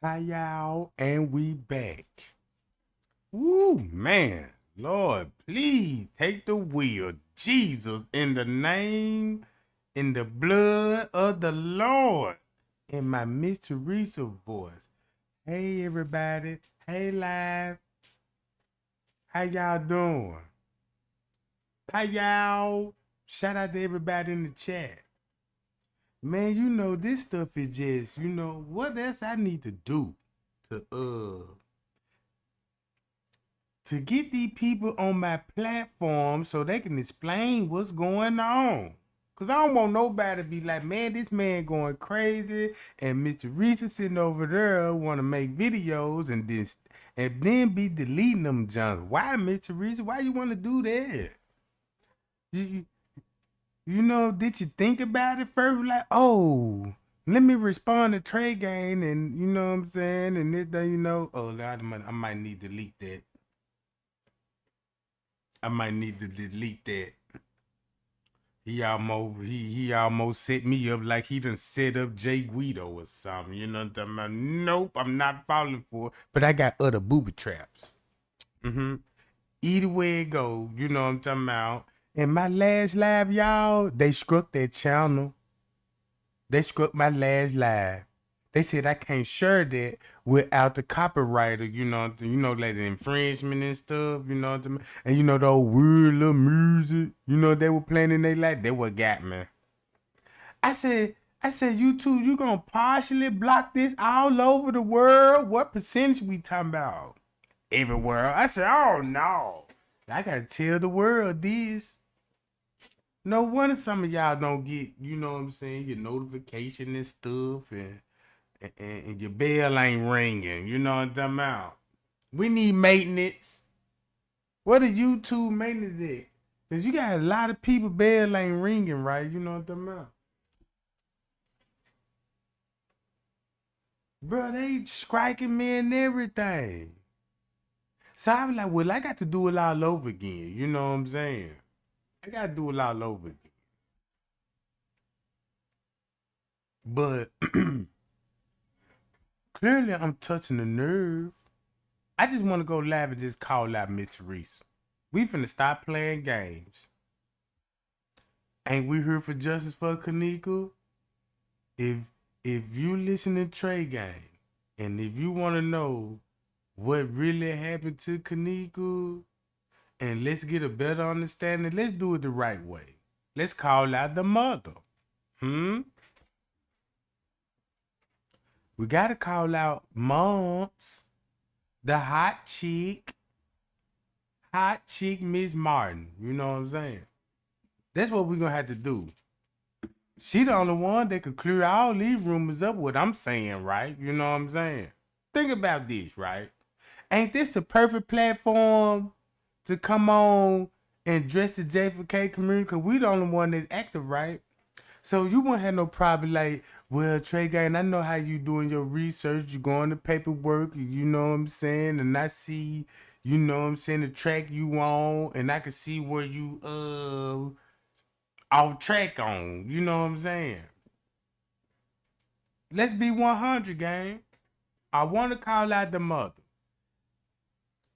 Hi y'all, and we back. Woo, man. Lord, please take the wheel. Jesus, in the name, in the blood of the Lord. In my Miss Teresa voice. Hey everybody. Hey live. How y'all doing? How y'all? Shout out to everybody in the chat. Man, this stuff is just, what else I need to do to get these people on my platform so they can explain what's going on. Cause I don't want nobody to be like, man, this man going crazy, and Mr. Reese sitting over there want to make videos and then be deleting them junk. Why, Mr. Reese? Why you want to do that? You, did you think about it first? Like, oh, let me respond to Trey Gang, and you know what I'm saying, and this, oh, I might need to delete that. I might need to delete that. He almost set me up like he done set up Jay Guido or something. You know what I'm talking about? Nope, I'm not falling for it. But I got other booby traps. Mm-hmm. Either way it go, you know what I'm talking about. And my last live, y'all, they struck that channel. They struck my last live. They said I can't share that without the copywriter, like the infringement and stuff, you know what I mean? And the old weird little music, they were playing in their life. They what got me. I said, YouTube, you gonna partially block this all over the world? What percentage we talking about? Everywhere. I said, oh no. I gotta tell the world this. No wonder some of y'all don't get, you know what I'm saying, your notification and stuff, and your bell ain't ringing. You know what I'm talking about? We need maintenance. What are YouTube maintenance at? Because you got a lot of people bell ain't ringing, right? You know what I'm talking about? Bro, they striking me and everything. So I was like, well, I got to do it all over again. You know what I'm saying? I got to do it all over again. But clearly I'm touching a nerve. I just want to go live and just call out Miss Teresa. We finna stop playing games. Ain't we here for justice for Kenneka? If you listen to Trey Gang, and if you want to know what really happened to Kenneka, and let's get a better understanding, let's do it the right way. Let's call out the mother. We gotta call out moms, the hot chick Miss Martin. You know what I'm saying? That's what we're gonna have to do. She the only one that could clear all these rumors up, what I'm saying, right? You know what I'm saying? Think about this, right? Ain't this the perfect platform to come on and dress the J4K community? Because we the only one that's active, right? So you won't have no problem like, well, Trey Gang, I know how you doing your research. You going to paperwork, you know what I'm saying? And I see, you know what I'm saying, the track you on, and I can see where you off track on. You know what I'm saying? Let's be 100, gang. I want to call out the mother.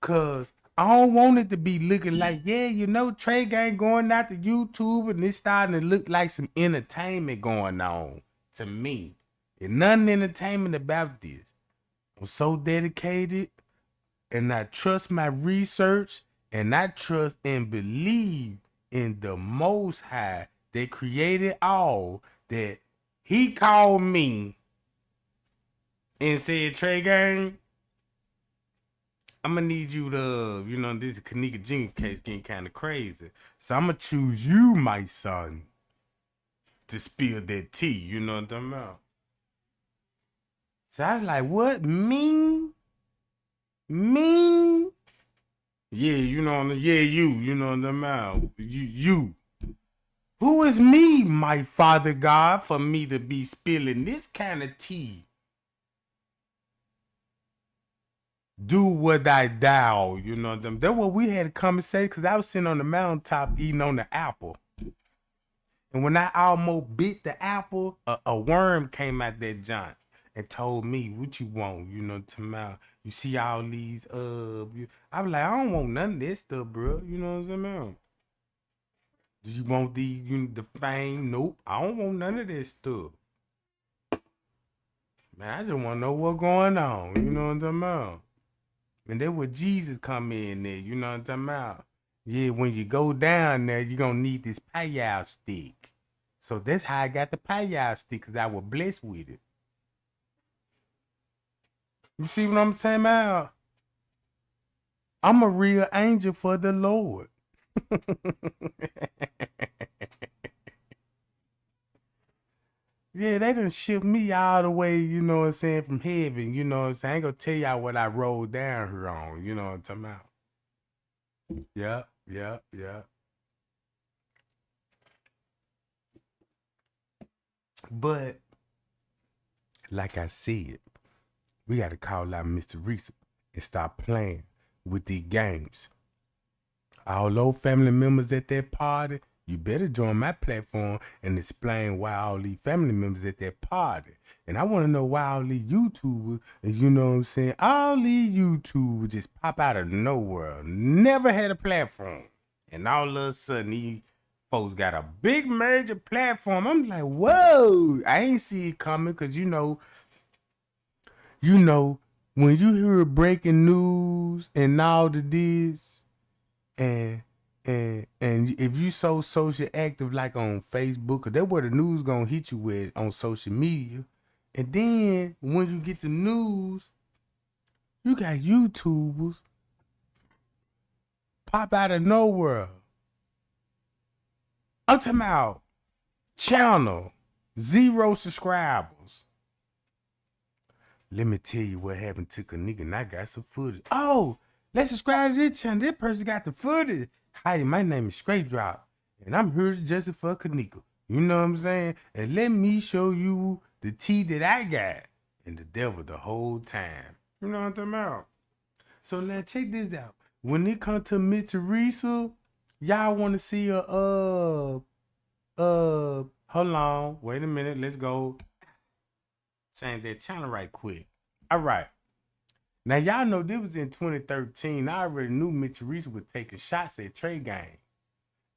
Cause I don't want it to be looking like, yeah, Trey Gang going out to YouTube and it's starting to look like some entertainment going on to me. And nothing entertainment about this. I'm so dedicated and I trust my research and I trust and believe in the Most High that created all, that he called me and said, Trey Gang, I'm gonna need you to, this Kenneka Jenkins case getting kind of crazy. So I'm gonna choose you, my son, to spill that tea. You know what I'm talking about? So I was like, what? Me? Me? Yeah, you know what I'm talking about? You. Who is me, my Father God, for me to be spilling this kind of tea? Do what I thou, you know them. That's what we had a conversation, because I was sitting on the mountaintop eating on the apple. And when I almost bit the apple, a worm came out that giant. and told me what you want, tomorrow. You see all these I was like, I don't want none of this stuff, bro. You know what I'm saying? Do you want the fame? Nope. I don't want none of this stuff. Man, I just want to know what's going on. You know what I'm talking about? And then when Jesus come in there, you know what I'm talking about? Yeah, when you go down there, you're going to need this payal stick. So that's how I got the payal stick, because I was blessed with it. You see what I'm saying about? I'm a real angel for the Lord. Yeah, they done shipped me all the way, you know what I'm saying, from heaven, you know what I'm saying? I ain't gonna tell y'all what I rolled down here on, you know what I'm talking about? Yep, yep, yep. But, like I said, we gotta call out Mr. Teresa and stop playing with these games. All those family members at that party, you better join my platform and explain why all these family members at that party. And I want to know why all these YouTubers, you know what I'm saying, all these YouTubers just pop out of nowhere. Never had a platform. And all of a sudden, these folks got a big major platform. I'm like, whoa, I ain't see it coming, because when you hear breaking news and all of this, and if you so social active like on Facebook, cause that's where the news gonna hit you with on social media. And then when you get the news, you got YouTubers pop out of nowhere. I'm talking about channel 0 subscribers. Let me tell you what happened to Kenneka, and I got some footage. Oh, let's subscribe to this channel. This person got the footage. Hi, my name is Straight Drop, and I'm here just for Kenneka. You know what I'm saying? And let me show you the tea that I got. And the devil the whole time. You know what I'm talking about? So now check this out. When it comes to Miss Teresa, y'all want to see a hold on, wait a minute, let's go change that channel right quick. All right. Now, y'all know this was in 2013. I already knew Miss Teresa was taking shots at Trey Gang.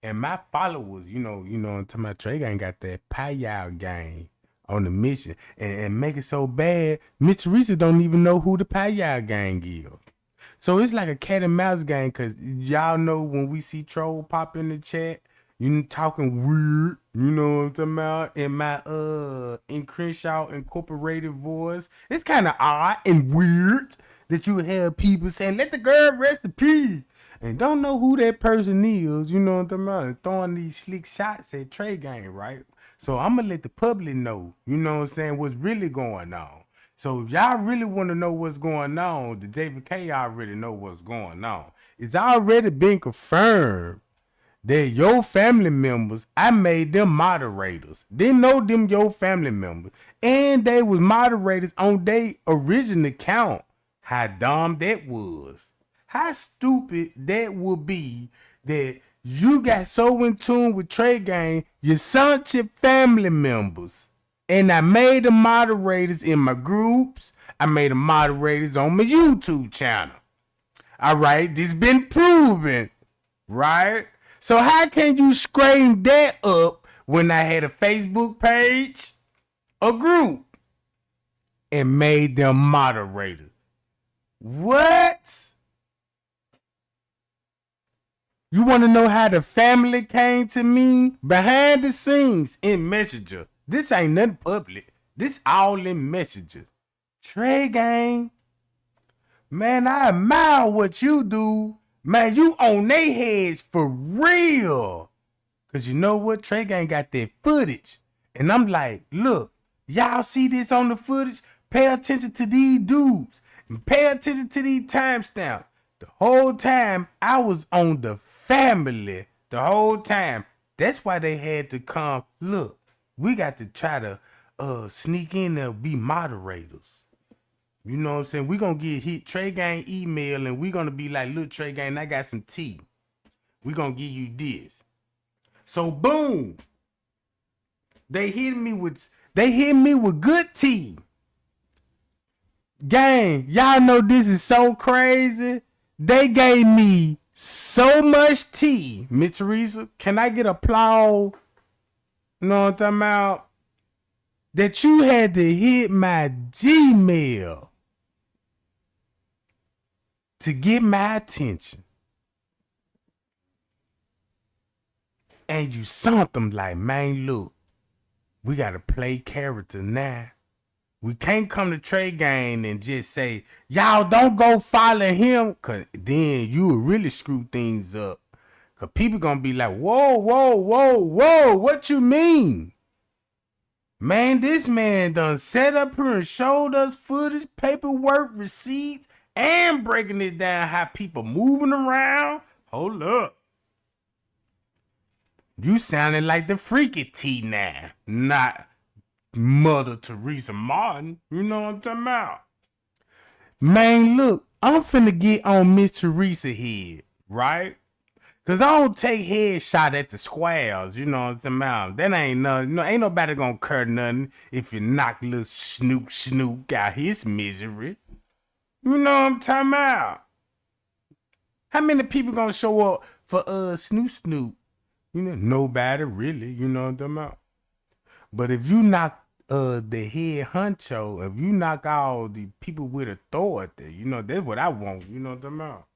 And my followers, I'm talking about, Trey Gang got that Payal gang on the mission. And make it so bad, Miss Teresa don't even know who the Payal gang is. So it's like a cat and mouse game, because y'all know when we see Troll pop in the chat, you talking weird, you know what I'm talking about, in my in Crenshaw Incorporated voice. It's kind of odd and weird that you have people saying, let the girl rest in peace, and don't know who that person is, you know what I'm talking about, and throwing these slick shots at Trey Gang, right? So I'm gonna let the public know, you know what I'm saying, what's really going on. So if y'all really want to know what's going on, the JVK already know what's going on. It's already been confirmed that your family members, I made them moderators. Didn't know them your family members. And they was moderators on their original account. How dumb that was. How stupid that would be that you got so in tune with Trey Gang, your censorship family members. And I made them moderators in my groups. I made them moderators on my YouTube channel. All right, this been proven, right? So how can you scream that up when I had a Facebook page, a group, and made them moderators? What? You want to know how the family came to me? Behind the scenes in Messenger. This ain't nothing public. This all in Messenger. Trey Gang, man, I admire what you do. Man, you on they heads for real. Cause you know what? Trey Gang got that footage. And I'm like, look, y'all see this on the footage? Pay attention to these dudes. And pay attention to these timestamps. The whole time I was on the family. The whole time. That's why they had to come. Look, we got to try to sneak in there and be moderators. You know what I'm saying? We're going to get hit Trey Gang email and we're going to be like, look, Trey Gang, I got some tea. We're going to give you this. So boom. They hit me with good tea. Gang, y'all know this is so crazy. They gave me so much tea. Miss Teresa, can I get applause? You know what I'm talking about? That you had to hit my Gmail to get my attention. And you sent them like, man, look, we got to play character now. We can't come to trade game and just say, y'all don't go follow him, because then you will really screw things up. Because people going to be like, whoa, whoa, whoa, whoa, what you mean? Man, this man done set up here and showed us footage, paperwork, receipts, and breaking it down how people moving around. Hold up. You sounding like the freaky T now, not Mother Teresa Martin. You know what I'm talking about? Man, look, I'm finna get on Miss Teresa head, right? Cause I don't take headshot at the squares, you know what I'm talking about? That ain't nothing. No, ain't nobody gonna care nothing if you knock little Snoop out his misery. You know what I'm talking about? How many people gonna show up for Snoop? You know, nobody really, you know what I'm talking about? But if you knock the head honcho, if you knock all the people with authority, you know, that's what I want, you know what I'm talking about?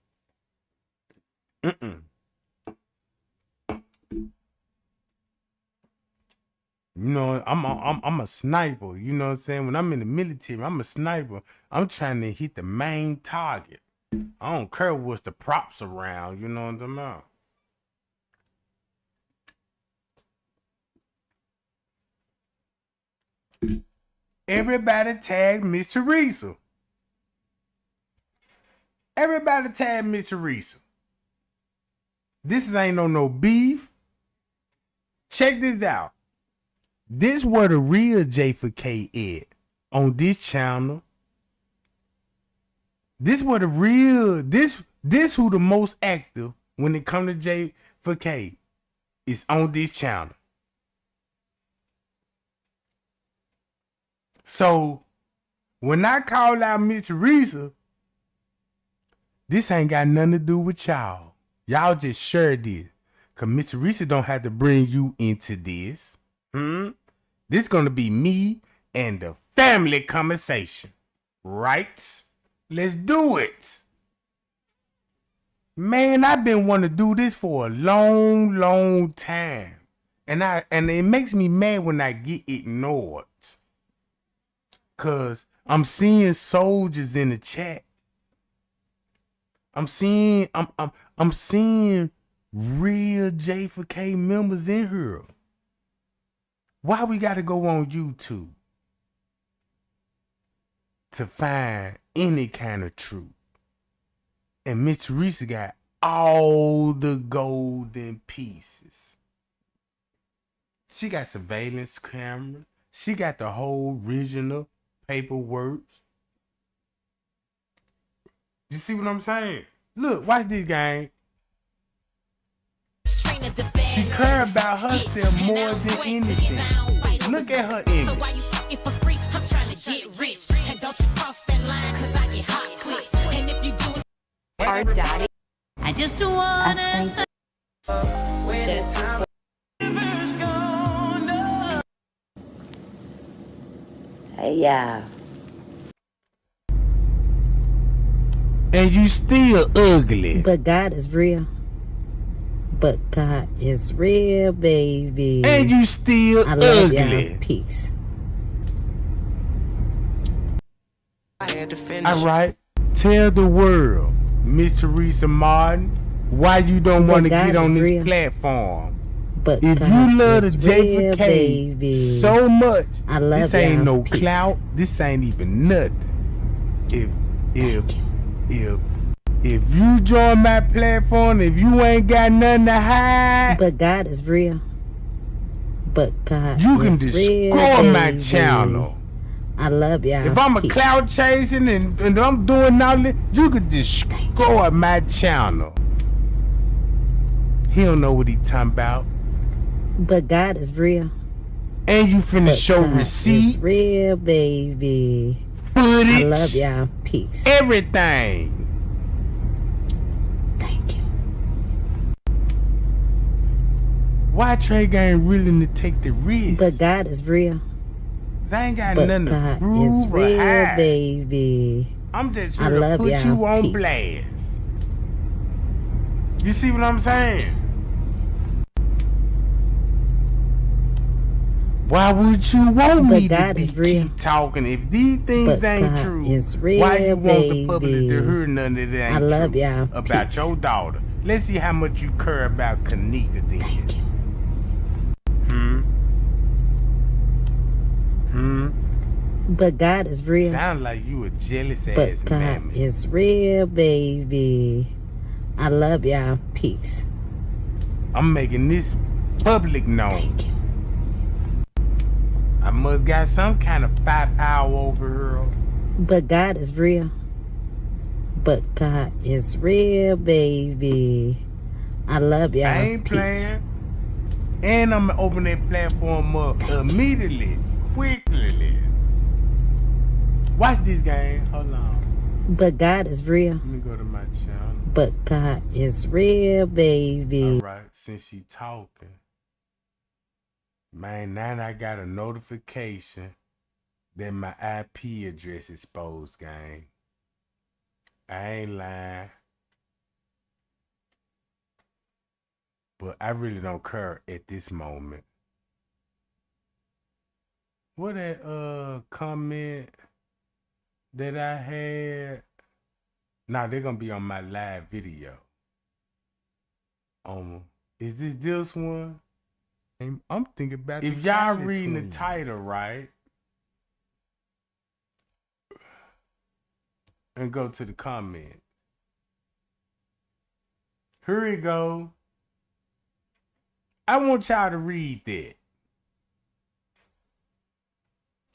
You know, I'm a sniper, you know what I'm saying? When I'm in the military, I'm a sniper. I'm trying to hit the main target. I don't care what's the props around, you know what I'm talking about? Everybody tag Miss Teresa. Everybody tag Miss Teresa. This ain't no beef. Check this out. This where the real J for K is on this channel. This where the real this who the most active when it come to J for K is on this channel. So when I call out Miss Teresa, this ain't got nothing to do with y'all. Y'all just share this. Cause Miss Teresa don't have to bring you into this. This gonna be me and the family conversation. Right? Let's do it. Man, I've been wanting to do this for a long time. And it makes me mad when I get ignored. Cause I'm seeing soldiers in the chat. I'm seeing real J4K members in here. Why we gotta go on YouTube to find any kind of truth? And Miss Teresa got all the golden pieces. She got surveillance cameras. She got the whole original paperwork. You see what I'm saying? Look, watch this game. She care about herself more than anything. Look at her image. Our daddy. I just wanna. Hey, yeah. And you still ugly. But God is real. But God is real, baby. And you still I love ugly. Y'all. Peace. All right. Tell the world, Miss Teresa Martin, why you don't want to get on this real. Platform. But if God you love the is J4K baby. so much, I love this ain't no peace. clout. This ain't even nothing. If you join my platform, if you ain't got nothing to hide, but God is real. But God you can is destroy real, my baby. channel. I love y'all. If I'm a peace. clout chasing and I'm doing all this, you can destroy my channel. He don't know what he talking about. But God is real. And you finna But show God receipts. is real, baby. footage. I love y'all. Peace. Everything. Thank you. Why Trey ain't willing to take the risk? But God is real. 'Cause I ain't got But nothing to God prove is or real, hide. baby. I'm just I here to love put y'all. you on Peace. blast. You see what I'm saying? Why would you want But me God to be is real. keep talking if these things But ain't God true? is real, Why you want the public to baby. hear nothing that I ain't love true y'all. about Peace. your daughter? Let's see how much you care about Kenneka then. Thank you. But God is real. Sound like you a jealous But ass God mammy. is real, baby. I love y'all. Peace. I'm making this public known. Thank you. I must got some kind of firepower over her. But God is real. But God is real, baby. I love y'all. I ain't Peace. playing. And I'm gonna open that platform up immediately, quickly. Watch this game. Hold on. But God is real. Let me go to my channel. But God is real, baby. All right, since she talking, man, now I got a notification that my IP address exposed, gang. I ain't lying. But I really don't care at this moment. What that comment that I had? Nah, they're gonna be on my live video. Is this one? I'm thinking about if y'all reading the title right and go to the comments. Here we go. I want y'all to read that.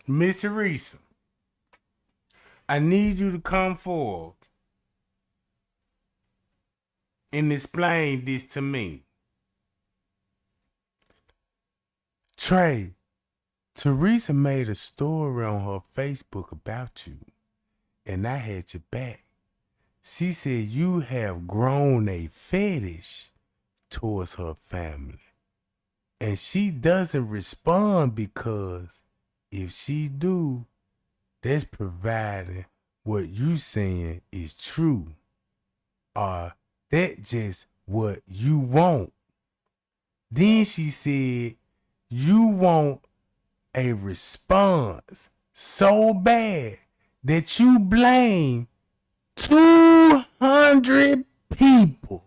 Miss Teresa, I need you to come forward and explain this to me. Trey, Teresa made a story on her Facebook about you, and I had your back. She said you have grown a fetish towards her family, and she doesn't respond because if she do, that's providing what you saying is true, or that just what you want. Then she said you want a response so bad that you blame 200 people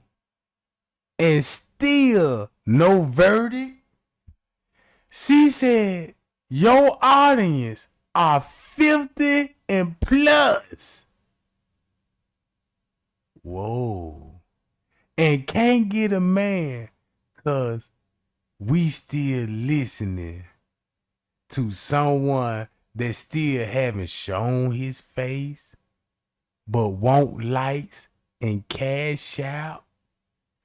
and still no verdict. She said your audience are 50 and plus. Whoa. And can't get a man cause we still listening to someone that still haven't shown his face but want likes and cash out.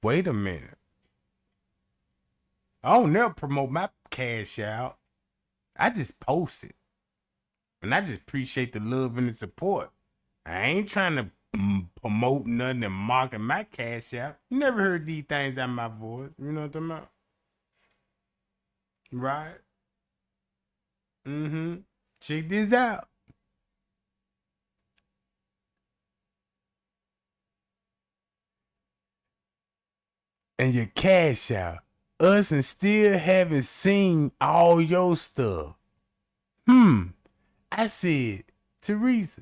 Wait a minute. I don't never promote my cash out. I just post it. And I just appreciate the love and the support. I ain't trying to promote nothing and market my cash out. You never heard these things out of my voice. You know what I'm talking about? Right? Check this out. And your cash out. Us and still haven't seen all your stuff. I said, Teresa,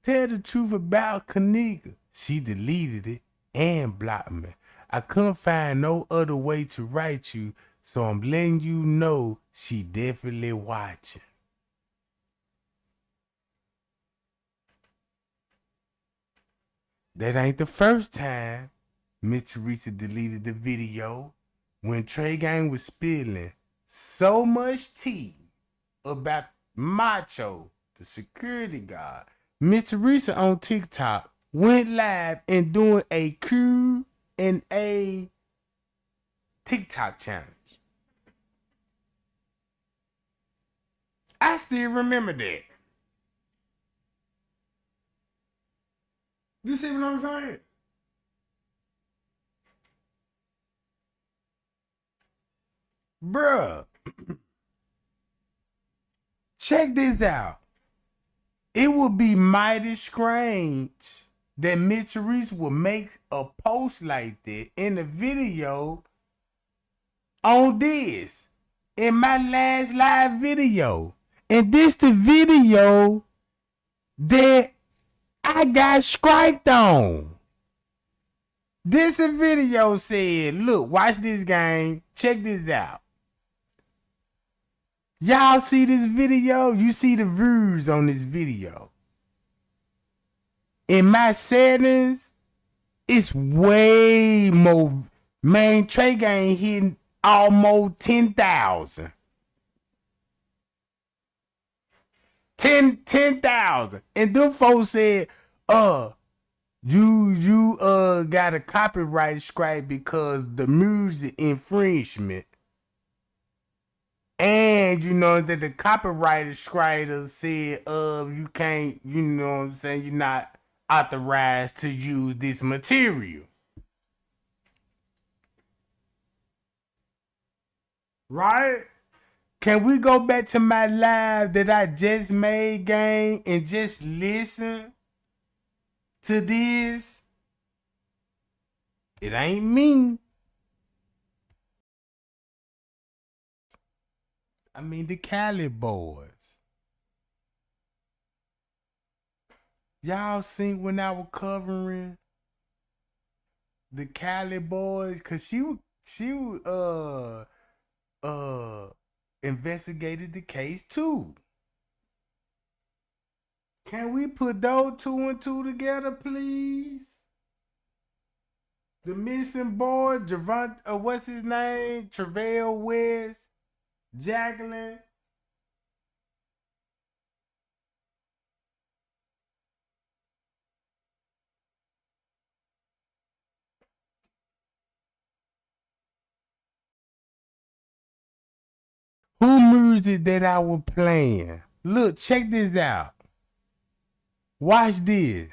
tell the truth about Kenneka. She deleted it and blocked me. I couldn't find no other way to write you, so I'm letting you know she definitely watching. That ain't the first time Miss Teresa deleted the video when Trey Gang was spilling so much tea about Macho, the security guard. Miss Teresa on TikTok went live and doing a Q&A TikTok challenge. I still remember that. You see what I'm saying? Bruh, check this out. It would be mighty strange that Miss Teresa would make a post like that in the video on this, in my last live video. And this the video that I got striked on. This a video said, look, watch this game. Check this out. Y'all see this video? You see the views on this video. In my settings, it's way more. Man, Trey Gang hitting almost 10,000. 10,000. And them folks said, you got a copyright strike because the music infringement. And you know that the copyright striker said you can't, you know what I'm saying, you're not authorized to use this material. Right? Can we go back to my live that I just made, gang, and just listen to this? It ain't me. I mean the Cali boys. Y'all seen when I was covering the Cali boys? Cause she investigated the case too. Can we put those 2 and 2 together, please? The missing boy, Javon, what's his name? Travell West, Jacqueline. Who music that I was playing? Look, check this out. Watch this.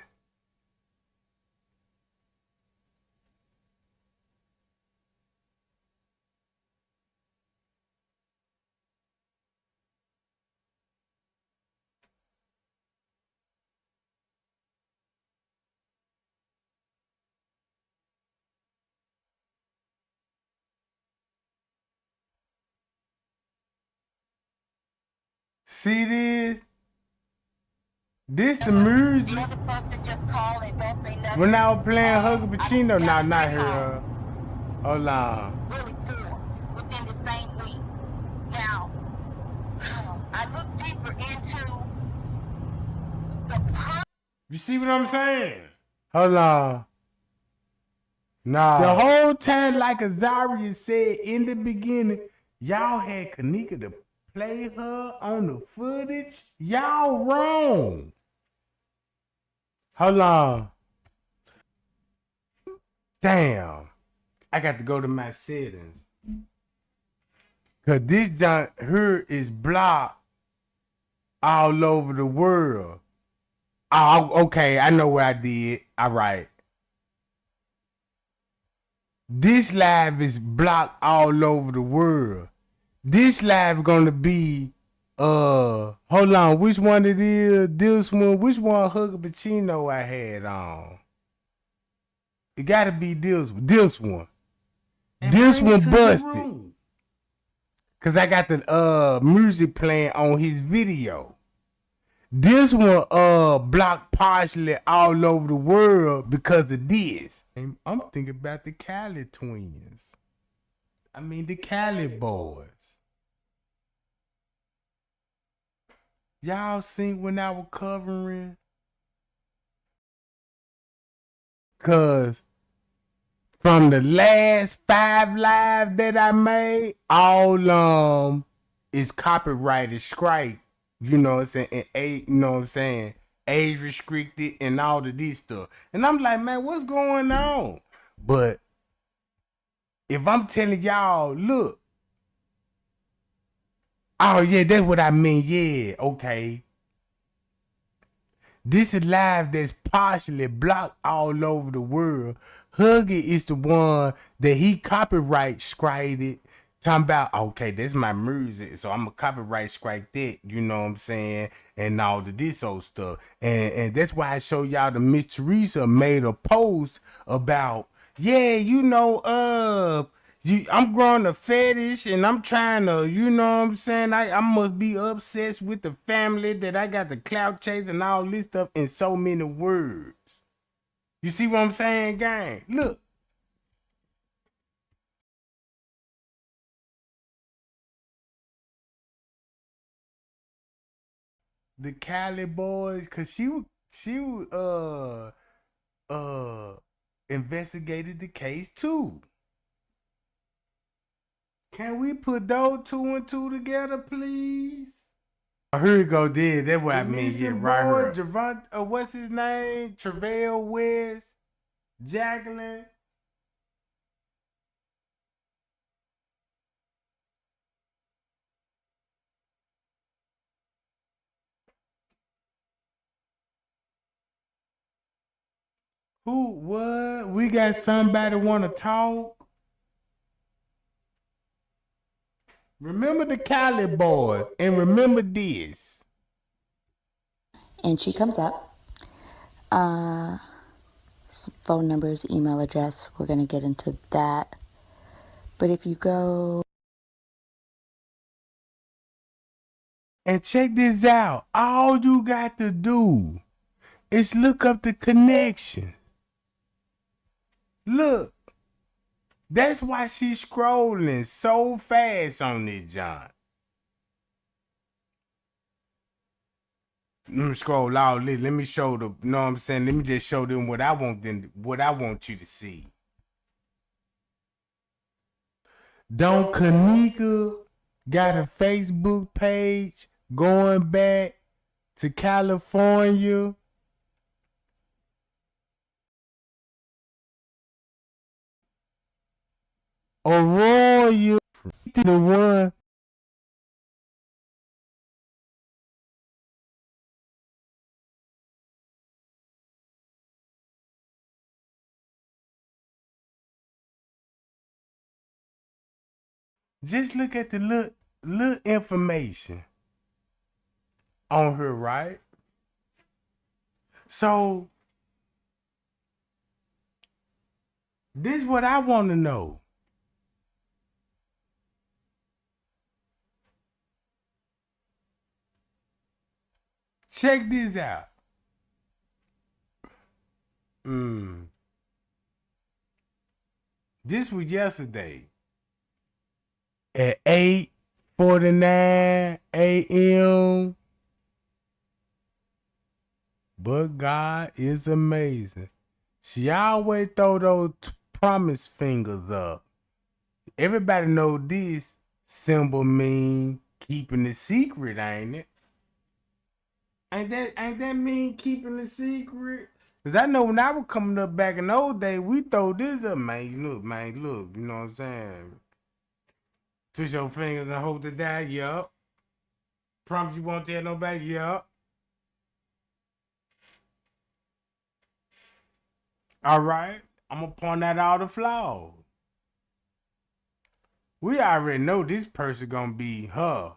See this? This the music. When I was playing Huggy Pacino, nah, not her. Hold on. Really 4 within the same week. Now, I look deeper into the. You see what I'm saying? Hold on. Nah. The whole time, like Azaria said in the beginning, y'all had Kenneka to play her on the footage. Y'all wrong. Hold on. Damn. I got to go to my settings. Cause this John here is blocked all over the world. Oh, okay. I know what I did. All right. This live is blocked all over the world. This live gonna be hold on, which one it is? This one, which one Huggy Pacino I had on? It gotta be this one. This one. And this one busted. Cause I got the music playing on his video. This one blocked partially all over the world because of this. I'm thinking about the Cali twins. I mean the Cali boys. Y'all seen when I was covering? Cause from the last 5 lives that I made, all is copyrighted strike. You know what I'm saying? And you know what I'm saying? Age restricted and all of this stuff. And I'm like, man, what's going on? But if I'm telling y'all, look. Oh yeah, that's what I mean. Yeah, okay. This is live that's partially blocked all over the world. Huggy is the one that he copyright striked. Talking about, okay, that's my music, so I'm a copyright strike that, you know what I'm saying, and all the this old stuff. And that's why I show y'all the Miss Teresa made a post about, yeah, I'm growing a fetish and I'm trying to, you know what I'm saying? I must be obsessed with the family that I got the clout chase and all this stuff in so many words. You see what I'm saying, gang? Look. The Cali boys, cause she uh investigated the case too. Can we put those two and two together, please? Oh, here we go, there. That's what I mean. Yeah, right here. Javon, what's his name? Travell West, Jacqueline. Who? What? We got somebody want to talk? Remember the Cali boys, and remember this. And she comes up. Phone numbers, email address. We're going to get into that. But if you go... And check this out. All you got to do is look up the connection. Look. That's why she's scrolling so fast on this, John. Let me scroll out. Let me show the, you know what I'm saying? Let me just show them what I want you to see. Don't Kenneka got a Facebook page going back to California? Arroyo, the one. Just look at the little information on her, right? So this is what I want to know. Check this out. This was yesterday at 8:49 a.m. But God is amazing. She always throw those promise fingers up. Everybody know this symbol mean keeping the secret, ain't it? Ain't that mean keeping the secret? Cause I know when I was coming up back in those days, we throw this up, man. Look, you know what I'm saying? Twist your fingers and hold it down, yup. Promise you won't tell nobody, yup. All right, I'm gonna point out all the flaws. We already know this person gonna be her.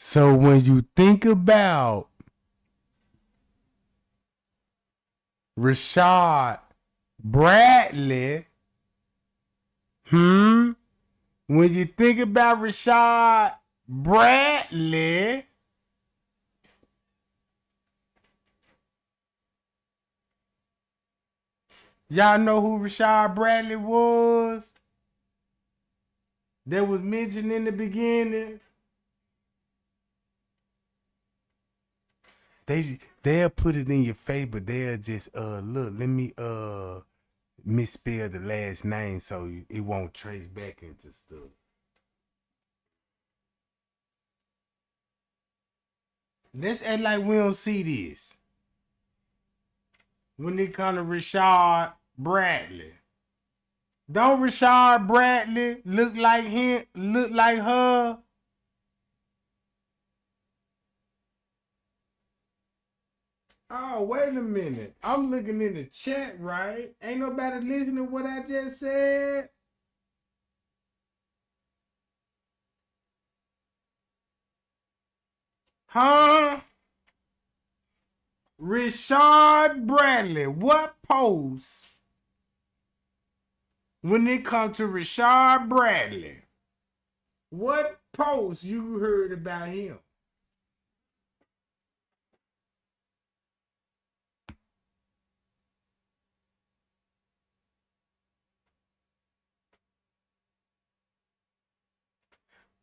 So when you think about Rashad Bradley, when you think about Rashad Bradley, y'all know who Rashad Bradley was? That was mentioned in the beginning. They'll put it in your face, but they'll just look, let me misspell the last name so it won't trace back into stuff. Let's act like we don't see this. When it comes to Rashad Bradley. Don't Rashad Bradley look like him, look like her? Oh, wait a minute. I'm looking in the chat, right? Ain't nobody listening to what I just said? Huh? Richard Bradley, what post when it comes to Richard Bradley? What post you heard about him?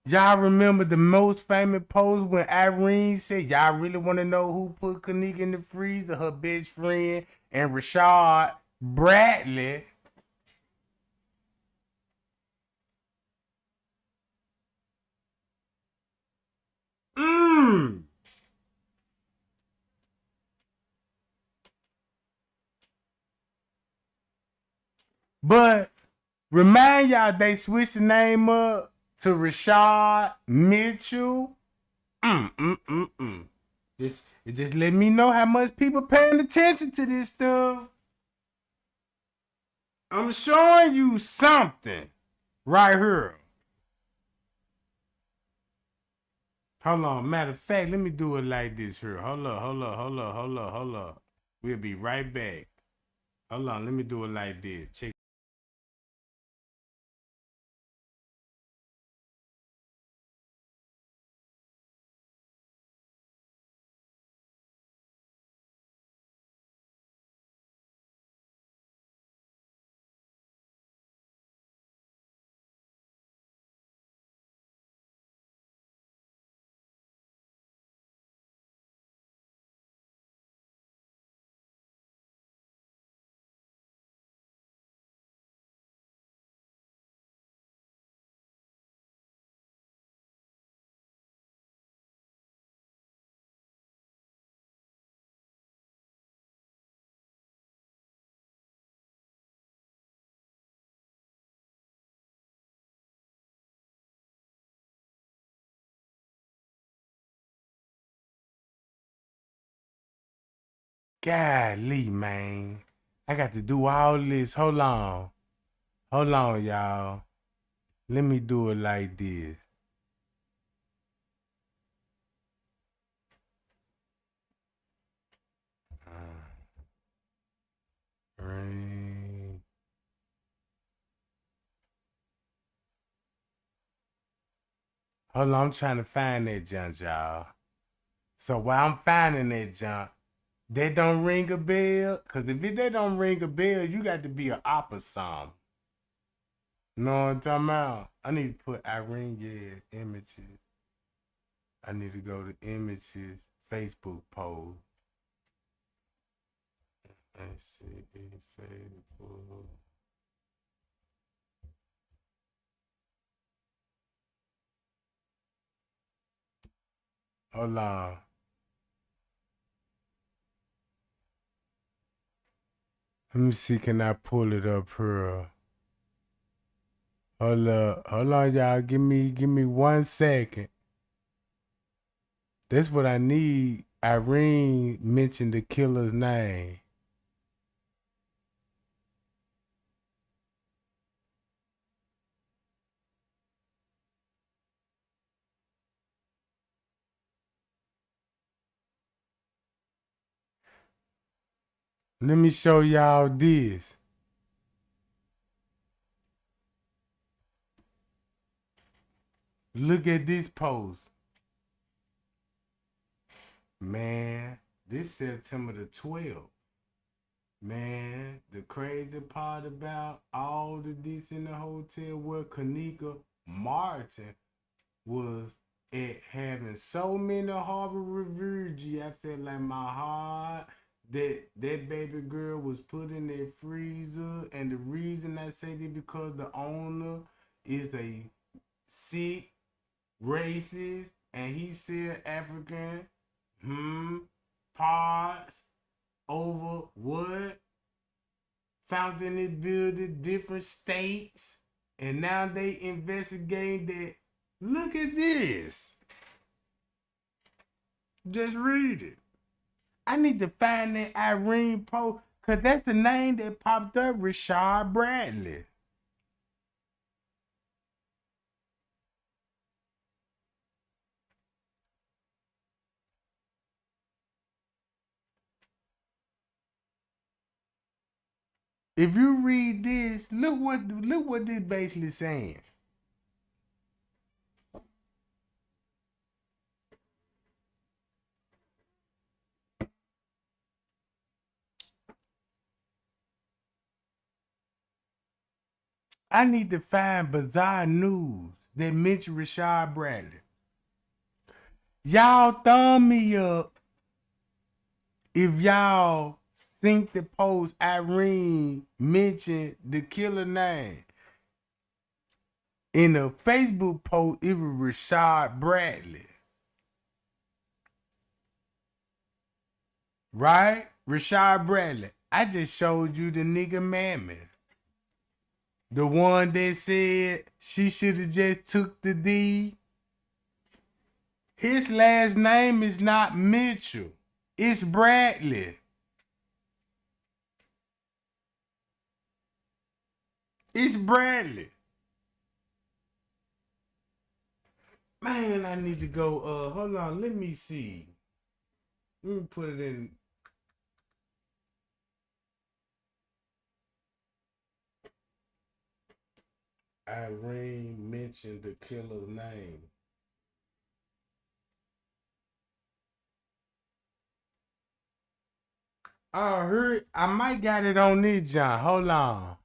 Y'all remember the most famous post when Irene said, y'all really want to know who put Kenneka in the freezer? Her best friend and Richard Bradley. Mmm. But remind y'all they switched the name up to Rashad Mitchell. Just let me know how much people paying attention to this stuff. I'm showing you something right here. Hold on. Matter of fact, let me do it like this here. Hold up. We'll be right back. Hold on. Let me do it like this. Check. Golly, man. I got to do all this. Hold on. Hold on, y'all. Let me do it like this. Right. Hold on, I'm trying to find that junk, y'all. So while I'm finding that junk, they don't ring a bell? Because if they don't ring a bell, you got to be an opera song. Know what I'm talking about? I need to put Irene, yeah, images. I need to go to images, Facebook post. Let's see, Facebook. Hold on. Let me see, can I pull it up here? Hold on, y'all. Give me 1 second. That's what I need. Irene mentioned the killer's name. Let me show y'all this. Look at this post. Man, this September the 12th. Man, the crazy part about all of this in the hotel where Kenneka Martin was at having so many horrible reviews. I felt like my heart that baby girl was put in that freezer. And the reason I say that because the owner is a sick racist and he said African parts over what? Found in this building, different states, and now they investigating that. Look at this. Just read it. I need to find that Irene post, cause that's the name that popped up, Rashad Bradley. If you read this, look what this basically saying. I need to find bizarre news that mention Rashad Bradley. Y'all thumb me up if y'all think the post Irene mentioned the killer name. In a Facebook post, it was Rashad Bradley. Right? Rashad Bradley. I just showed you the nigga mammy. The one that said she should have just took the D. His last name is not Mitchell. It's Bradley. It's Bradley. Man, I need to go. Hold on. Let me see. Let me put it in. Irene mentioned the killer's name. I heard. I might got it on this, John. Hold on.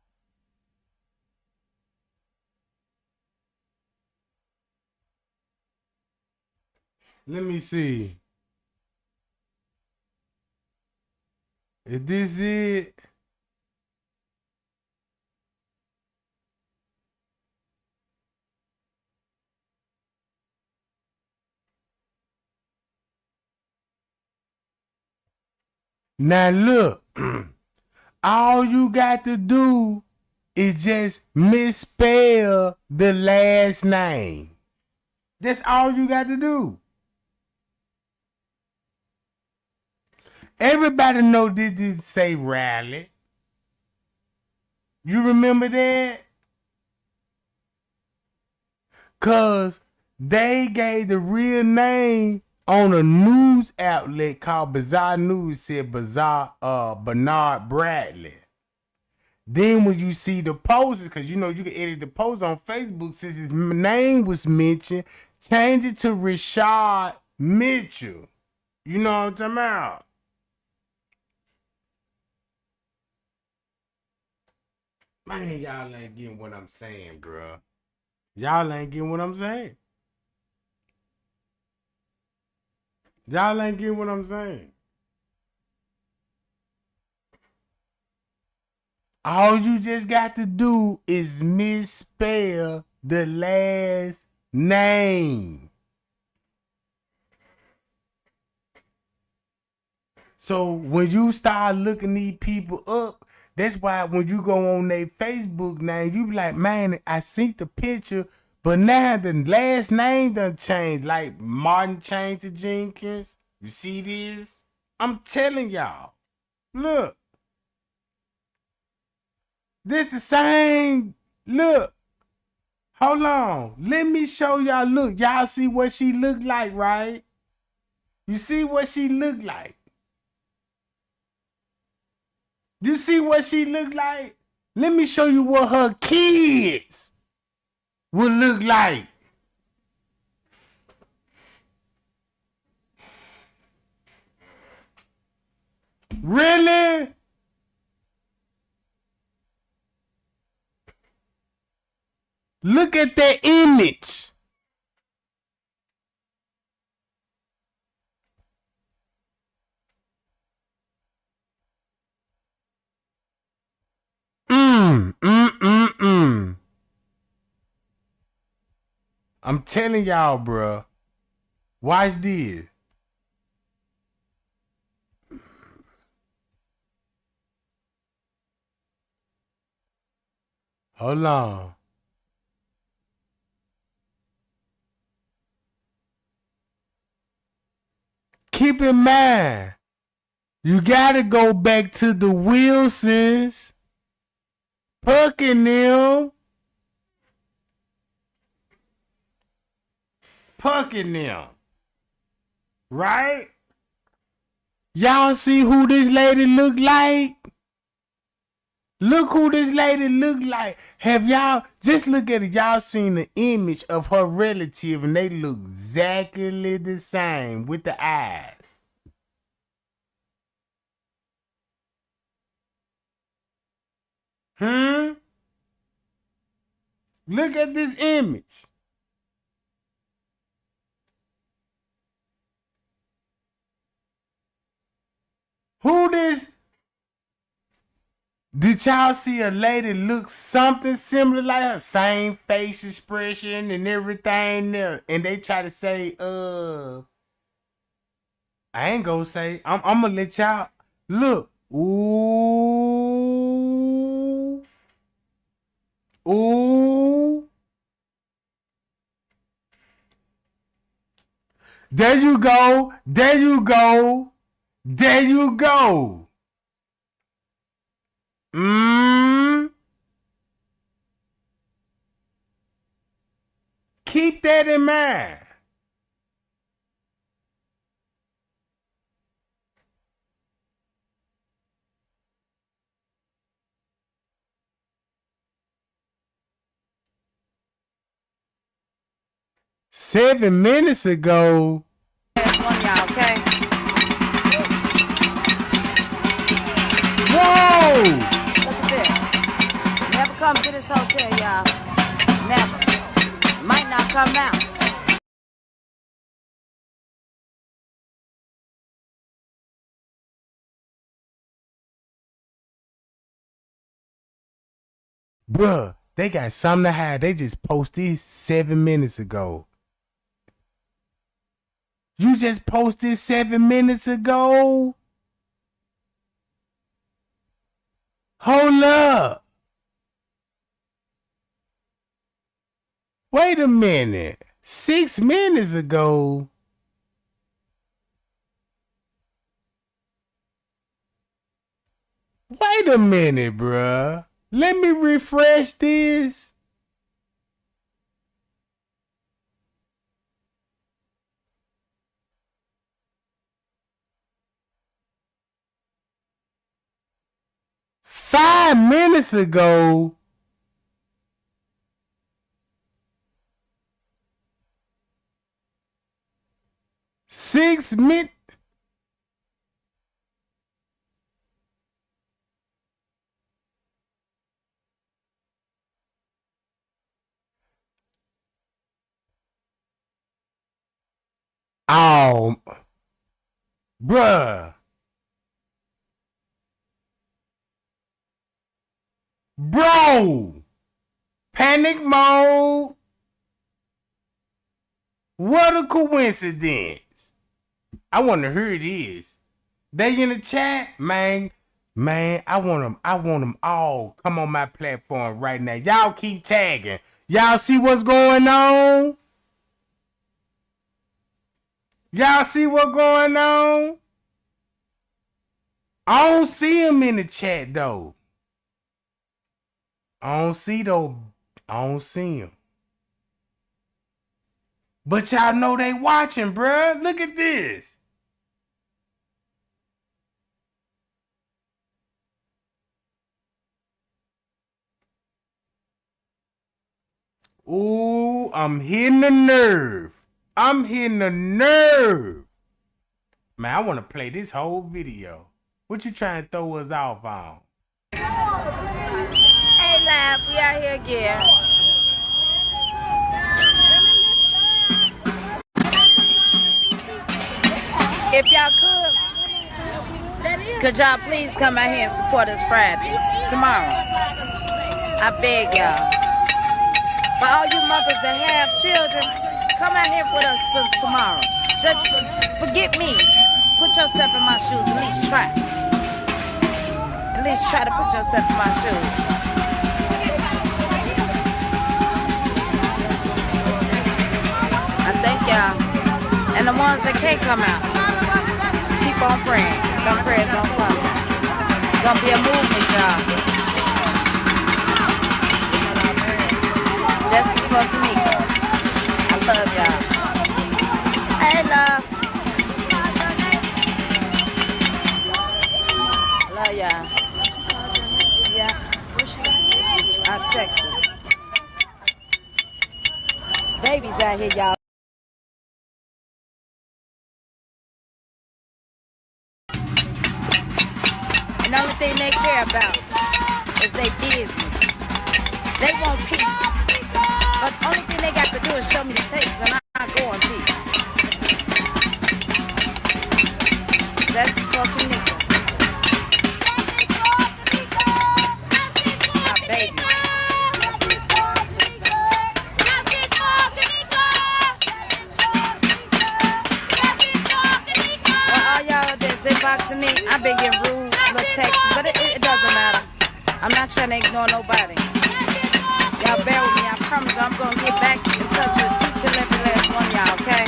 Let me see. Is this it? Now look. All you got to do is just misspell the last name. That's all you got to do. Everybody know this didn't say Riley. You remember that? Cause they gave the real name on a news outlet called Bizarre News, said Bernard Bradley. Then when you see the posts, because you know you can edit the post on Facebook, since his name was mentioned, change it to Rashad Mitchell. You know what I'm talking about? Man, y'all ain't getting what I'm saying, bro. Y'all ain't getting what I'm saying. Y'all ain't getting what I'm saying. All you just got to do is misspell the last name. So when you start looking these people up, that's why when you go on their Facebook name, you be like, man, I see the picture, but now the last name done changed. Like Martin changed to Jenkins. You see this? I'm telling y'all. Look. This the same. Look. Hold on. Let me show y'all. Look. Y'all see what she look like, right? You see what she look like? You see what she look like? Let me show you what her kids would look like. Really? Look at that image. I'm telling y'all, bruh. Watch this. Hold on. Keep in mind, You gotta go back to the Wilsons. Pucking them. Pucking them. Right? Y'all see who this lady look like? Look who this lady look like. Have y'all, just look at it. Y'all seen the image of her relative and they look exactly the same with the eyes. Look at this image. Who this? Did y'all see a lady look something similar like her? Same face expression and everything there. And they try to say, I ain't gonna say. I'm gonna let y'all look. Ooh. Ooh. There you go. There you go. There you go. Keep that in mind. $7 minutes ago. One of y'all, okay? Whoa! Look at this. Never come to this hotel, y'all. Never. Might not come out. Bruh, they got something to hide. They just posted 7 minutes ago. You just posted 7 minutes ago? Hold up. Wait a minute. 6 minutes ago. Wait a minute, bruh. Let me refresh this. Five minutes ago. Six minutes. Oh, bruh. Bro. Panic mode. What a coincidence. I wonder who it is. They in the chat? Man, I want them all. Come on my platform right now. Y'all keep tagging. Y'all see what's going on? Y'all see what's going on? I don't see them in the chat though. I don't see them. But y'all know they watching, bruh. Look at this. Ooh, I'm hitting the nerve. Man, I want to play this whole video. What you trying to throw us off on? Hey, Lab, we out here again. If y'all could y'all please come out here and support us Friday, tomorrow? I beg y'all. For all you mothers that have children, come out here with us tomorrow. Just forget me. Put yourself in my shoes. At least try. At least try to put yourself in my shoes. I thank y'all. And the ones that can't come out, just keep on praying. Them prayers don't come. It's gonna be a movement, y'all. Justice for Kenneka. I love y'all. Hey, love. Love y'all. Yeah. I'll text her. Babies out here, y'all. And the only thing they care about is their business. They want peace. But the only thing they got to do is show me the tapes and I'll go in peace. That's for Kenneka. My baby. Well, all y'all that's inboxing me, I've been getting rude little texts, but it doesn't matter. I'm not trying to ignore nobody. Y'all bear with me. I promise you I'm going to get back in touch with each and every last one of y'all, okay?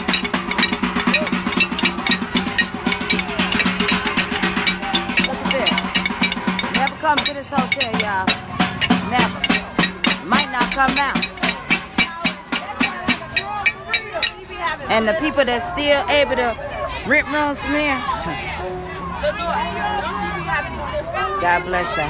Look at this. Never come to this hotel, y'all. Never. Might not come out. And the people that's still able to rent rooms from here, God bless y'all.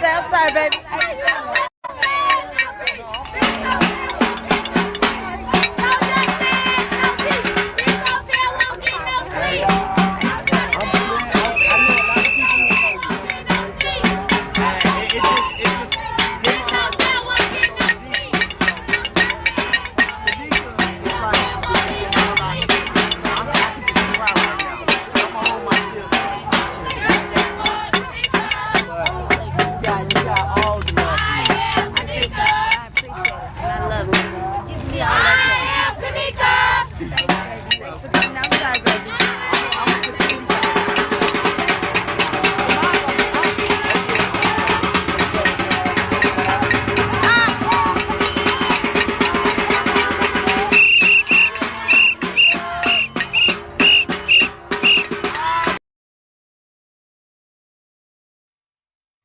I'm sorry, baby.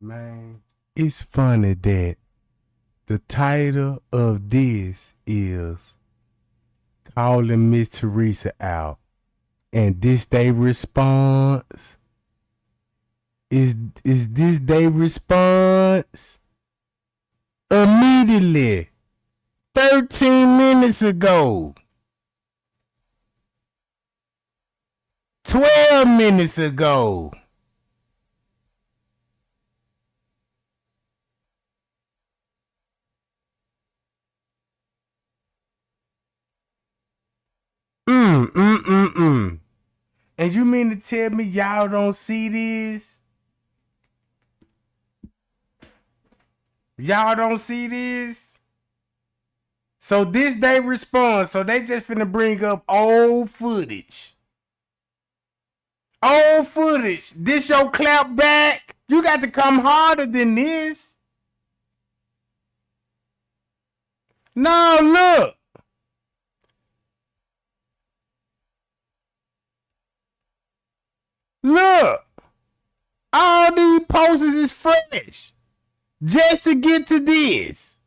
Man, it's funny that the title of this is calling Miss Teresa out, and this they response is this they response immediately 13 minutes ago, 12 minutes ago. And you mean to tell me y'all don't see this? Y'all don't see this? So this they respond. So they just finna bring up old footage. Old footage. This your clap back? You got to come harder than this. No, look. Look. All these poses is fresh. Just to get to this.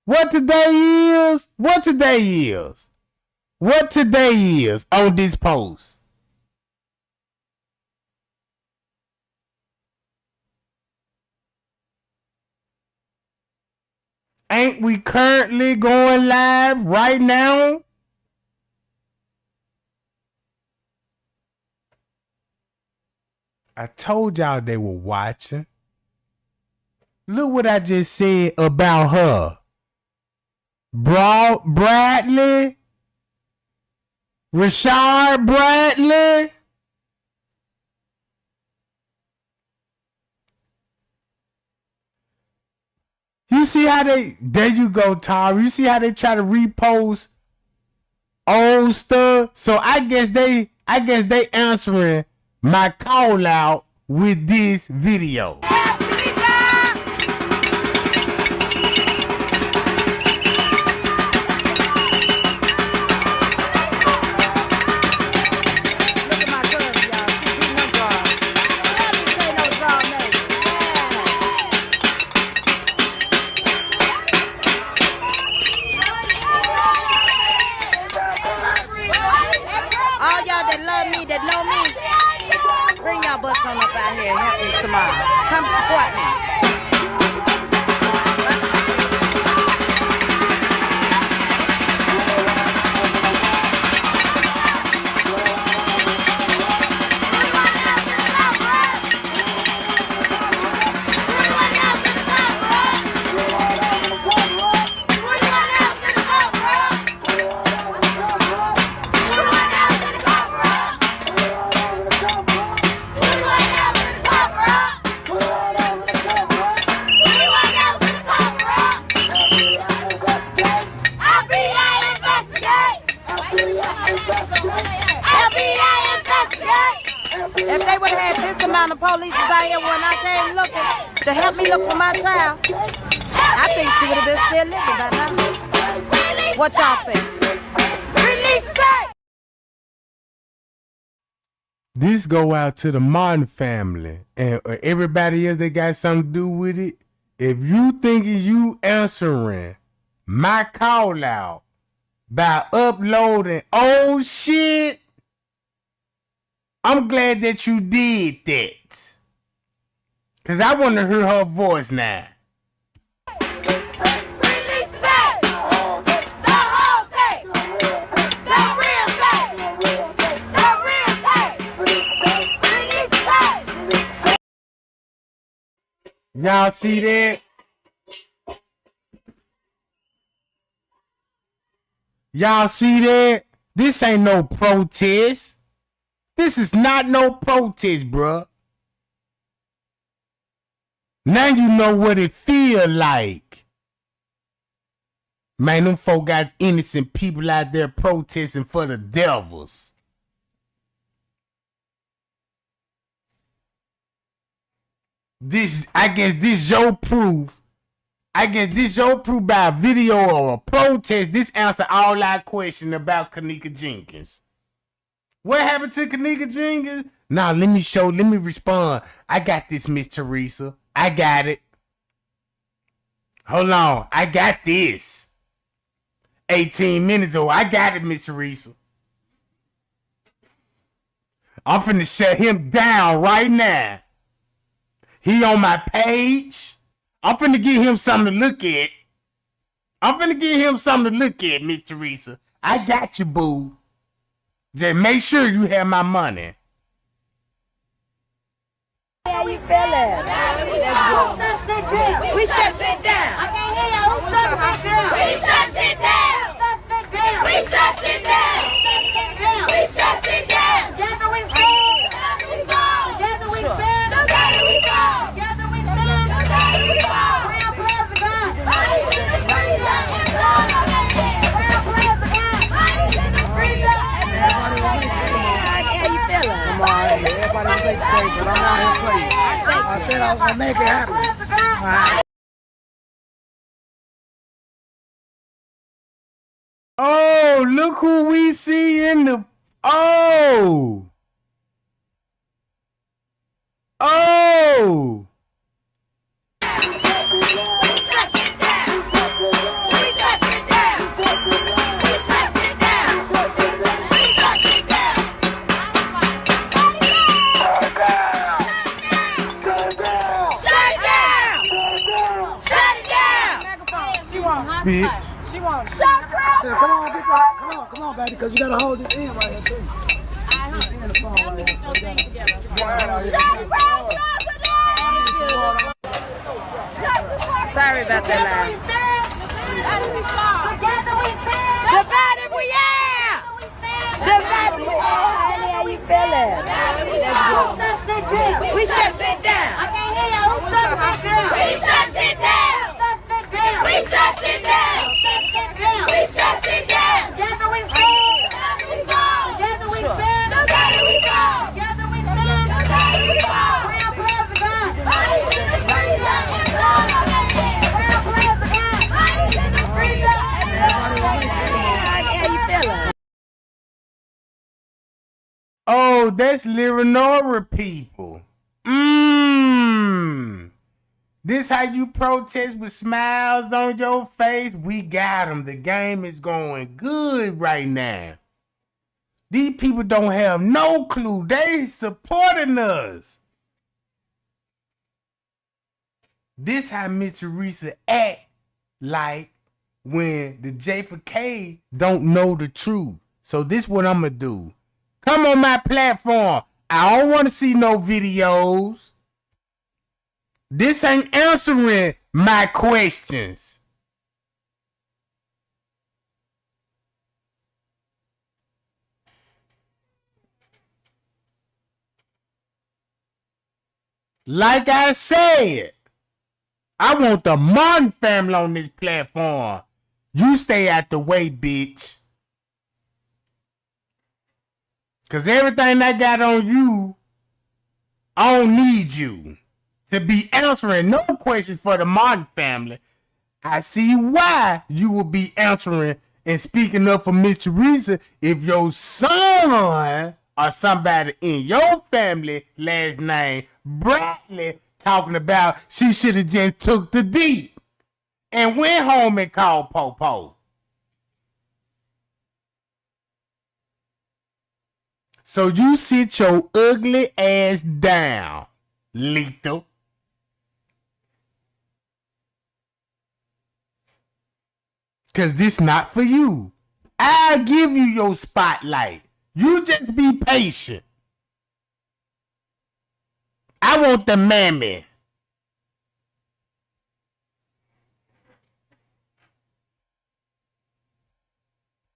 What today is? What today is? What today is on this post? Ain't we currently going live right now? I told y'all they were watching. Look what I just said about her. Bradley? Rashard Bradley? You see how they, there you go, Tara. You see how they try to repost old stuff? So I guess they answering my call out with this video. That know me, bring y'all butts on up out here and help me tomorrow. Come support me. If they would have had this amount of police out here when I came looking to help me look for my child, I think she would have been still living by now. What y'all think? Release that! This go out to the Martin family and everybody else that got something to do with it. If you thinking you answering my call out by uploading old shit, I'm glad that you did that. Cause I want to hear her voice now. Y'all see that? Y'all see that? This ain't no protest. This is not no protest, bruh. Now you know what it feel like. Man, them folk got innocent people out there protesting for the devils. I guess this your proof. I guess this your proof by a video or a protest. This answer all our question about Kenneka Jenkins. What happened to Kenneka Jenkins? Now let me respond. I got this, Miss Teresa. I got it. Hold on. I got this. 18 minutes ago. I got it, Miss Teresa. I'm finna shut him down right now. He on my page. I'm finna give him something to look at. Miss Teresa. I got you, boo. Just make sure you have my money. How you feeling? We shut shit down. I can't hear you. We shut shit down. We shut shit down. We shut shit down. Together we fall. Together we fall. Together we stand. Together we fall. Together we stand. Together we fall. Real players of God. Bodies in the freezer and blood on that head. Real players of God. Bodies in the freezer and blood on that head. How you feeling? I'm alright. Everybody was late today, but I'm out here for you. I said I was gonna make it happen. All right. Oh, look who we see in the... Oh! Oh! Bitch. She wants yeah, come on, get that. Come on, baby, because you gotta hold this in right here too. Sorry about that line. Divided we are. Divided we are. How you feeling? We shut shit down. I can't hear you. We shut shit down. Oh, that's Leonora people. Mmm. This how you protest with smiles on your face? We got them. The game is going good right now. These people don't have no clue. They supporting us. This how Miss Teresa act like when the J for K don't know the truth. So this what I'm going to do. Come on my platform. I don't want to see no videos. This ain't answering my questions. Like I said, I want the Martin family on this platform. You stay out the way, bitch. Cause everything I got on you, I don't need you to be answering no questions for the Martin family. I see why you will be answering and speaking up for Miss Teresa if your son or somebody in your family last name Bradley talking about she should have just took the D and went home and called Popo. So you sit your ugly ass down, Lethal. Cause this not for you. I'll give you your spotlight. You just be patient. I want the mammy.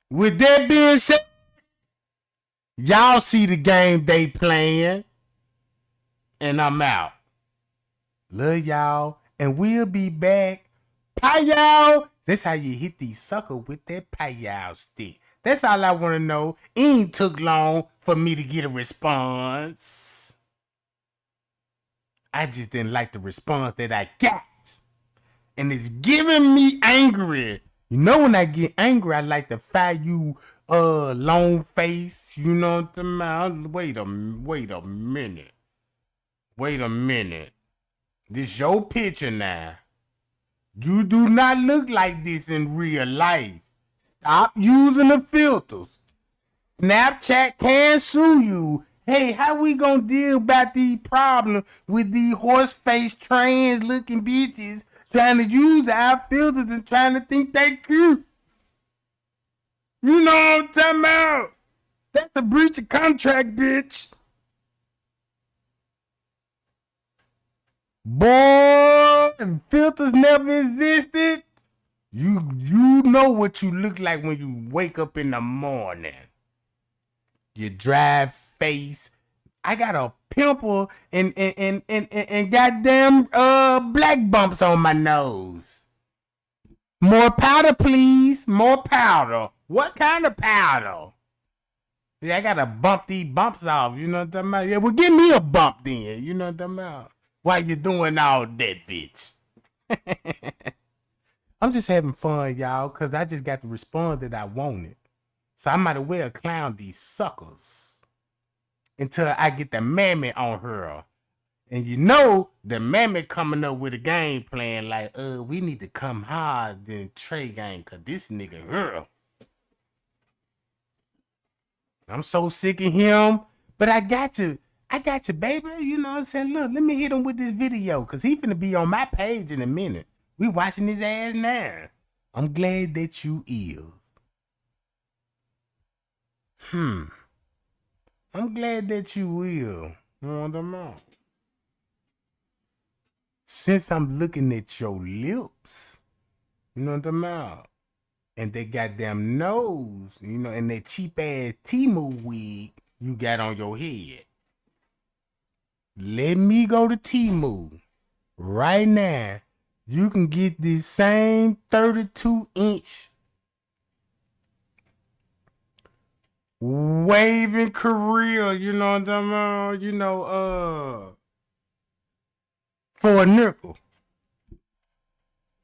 With that being said, y'all see the game they playing. And I'm out. Love y'all. And we'll be back. Pie y'all. That's how you hit these sucker with that pie stick. That's all I want to know. It ain't took long for me to get a response. I just didn't like the response that I got. And it's giving me angry. You know when I get angry, I like to fire you long face. You know what I'm about? Wait a minute. Wait a minute. This your picture now. You do not look like this in real life. Stop using the filters. Snapchat can sue you. Hey, how we gonna deal about these problems with these horse-faced trans-looking bitches trying to use our filters and trying to think they cute? You know what I'm talking about? That's a breach of contract, bitch. Boy, if filters never existed, you know what you look like when you wake up in the morning. Your dry face. I got a pimple and goddamn black bumps on my nose. More powder, please. More powder. What kind of powder? Yeah, I gotta bump these bumps off. You know what I'm talking about? Yeah, well, give me a bump then. You know what I'm talking about? Why you doing all that, bitch? I'm just having fun, y'all, because I just got the response that I wanted. So I might as well clown these suckers until I get the mammy on her. And you know, the mammy coming up with a game plan like, we need to come hard than Trey game, because this nigga her. I'm so sick of him, but I got you, baby. You know what I'm saying? Look, let me hit him with this video, because he finna be on my page in a minute. We watching his ass now. I'm glad that you is. I'm glad that you will. You know what I'm on? Since I'm looking at your lips, you know what I'm about? And that goddamn nose, you know, and that cheap ass Temu wig you got on your head. Let me go to Temu right now. You can get this same 32-inch waving career, you know what I'm about? You know, for a nickel.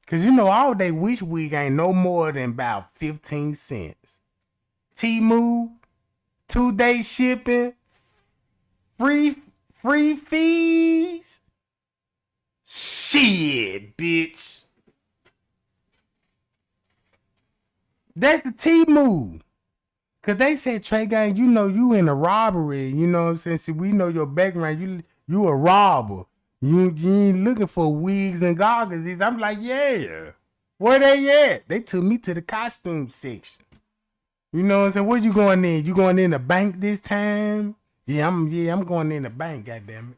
Cause you know all day wish wig ain't no more than about 15 cents. Temu, 2-day shipping, free fees. Shit, bitch. That's the T move. Cause they said, Trey Gang, you know you in a robbery. You know what I'm saying? See, we know your background. You a robber. You ain't looking for wigs and goggles. I'm like, yeah. Where they at? They took me to the costume section. You know what I'm saying? Where you going in? You going in the bank this time? Yeah, I'm going in the bank, goddammit.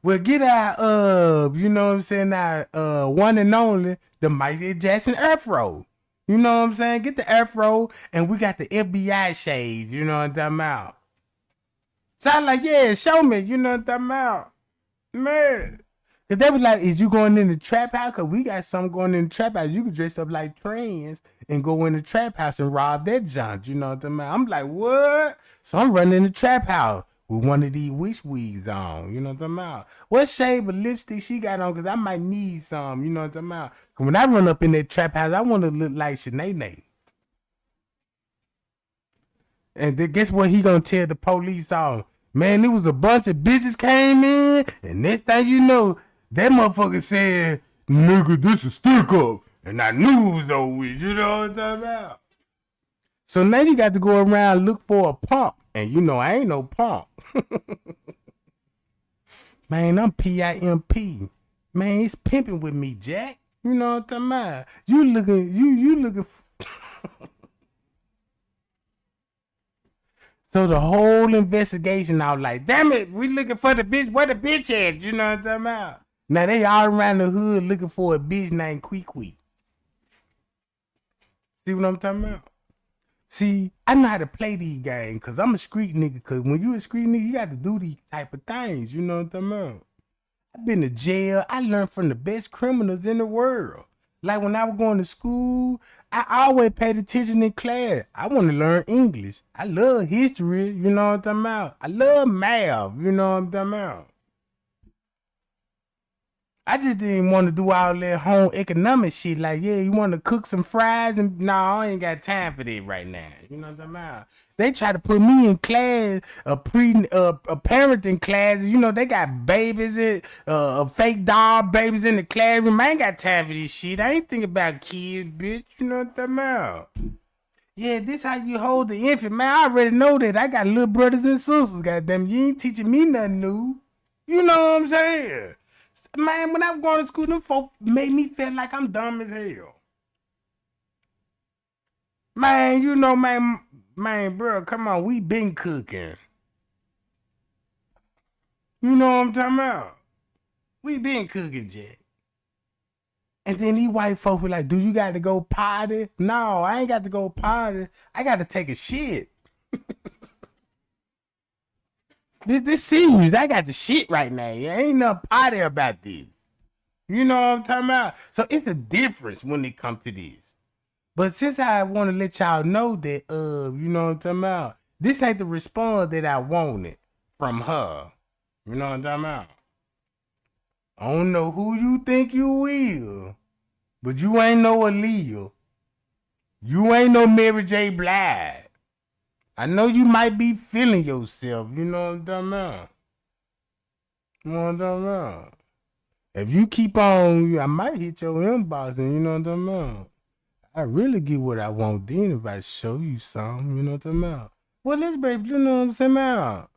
Well, get our you know what I'm saying, our one and only, the Michael Jackson afro. You know what I'm saying? Get the afro, and we got the FBI shades. You know what I'm talking about? So I'm like, yeah, show me. You know what I'm talking about? Man. Cause they was like, is you going in the trap house? Cause we got some going in the trap house. You could dress up like trans and go in the trap house and rob that junk. You know what I'm talking about? I'm like, what? So I'm running in the trap house with one of these wish wigs on. You know what I'm talking about? What shade of lipstick she got on? Cause I might need some. You know what I'm talking about? Cause when I run up in that trap house, I want to look like Shanae. And then guess what he gonna tell the police on? Man, it was a bunch of bitches came in, and next thing you know, that motherfucker said, nigga, this is stick up. And I knew it was no weed. You know what I'm talking about? So now you got to go around look for a punk. And you know I ain't no punk. Man, I'm PIMP. Man, it's pimping with me, Jack. You know what I'm talking about? You looking So the whole investigation, I was like, damn it, we looking for the bitch. Where the bitch at? You know what I'm talking about? Now they all around the hood looking for a bitch named Quee. See what I'm talking about? See, I know how to play these games because I'm a street nigga. Because when you a street nigga, you got to do these type of things. You know what I'm talking about? I've been to jail. I learned from the best criminals in the world. Like when I was going to school, I always paid attention in class. I want to learn English. I love history, you know what I'm talking about? I love math, you know what I'm talking about? I just didn't want to do all that home economic shit. Like, yeah, you want to cook some fries? And no, I ain't got time for that right now. You know what I'm talking about? They try to put me in class, a parenting class. You know, they got babies, fake doll babies in the classroom. I ain't got time for this shit. I ain't thinking about kids, bitch. You know what I'm talking about? Yeah, this how you hold the infant. Man, I already know that. I got little brothers and sisters, goddamn. You ain't teaching me nothing new. You know what I'm saying? Man, when I was going to school, them folks made me feel like I'm dumb as hell. Man, you know, man, bro, come on, we been cooking. You know what I'm talking about? We been cooking, Jack. And then these white folks were like, do you got to go potty? No, I ain't got to go potty. I got to take a shit. This serious. I got the shit right now. There ain't no potty about this. You know what I'm talking about? So it's a difference when it comes to this. But since I want to let y'all know that, you know what I'm talking about? This ain't the response that I wanted from her. You know what I'm talking about? I don't know who you think you is, but you ain't no Aaliyah. You ain't no Mary J. Blige. I know you might be feeling yourself. You know what I'm talking about? You know what I'm talking about? If you keep on, I might hit your inbox and you know what I'm talking about? I really get what I want then if I show you something, you know what I'm talking about? Well, let's baby, you know what I'm saying about?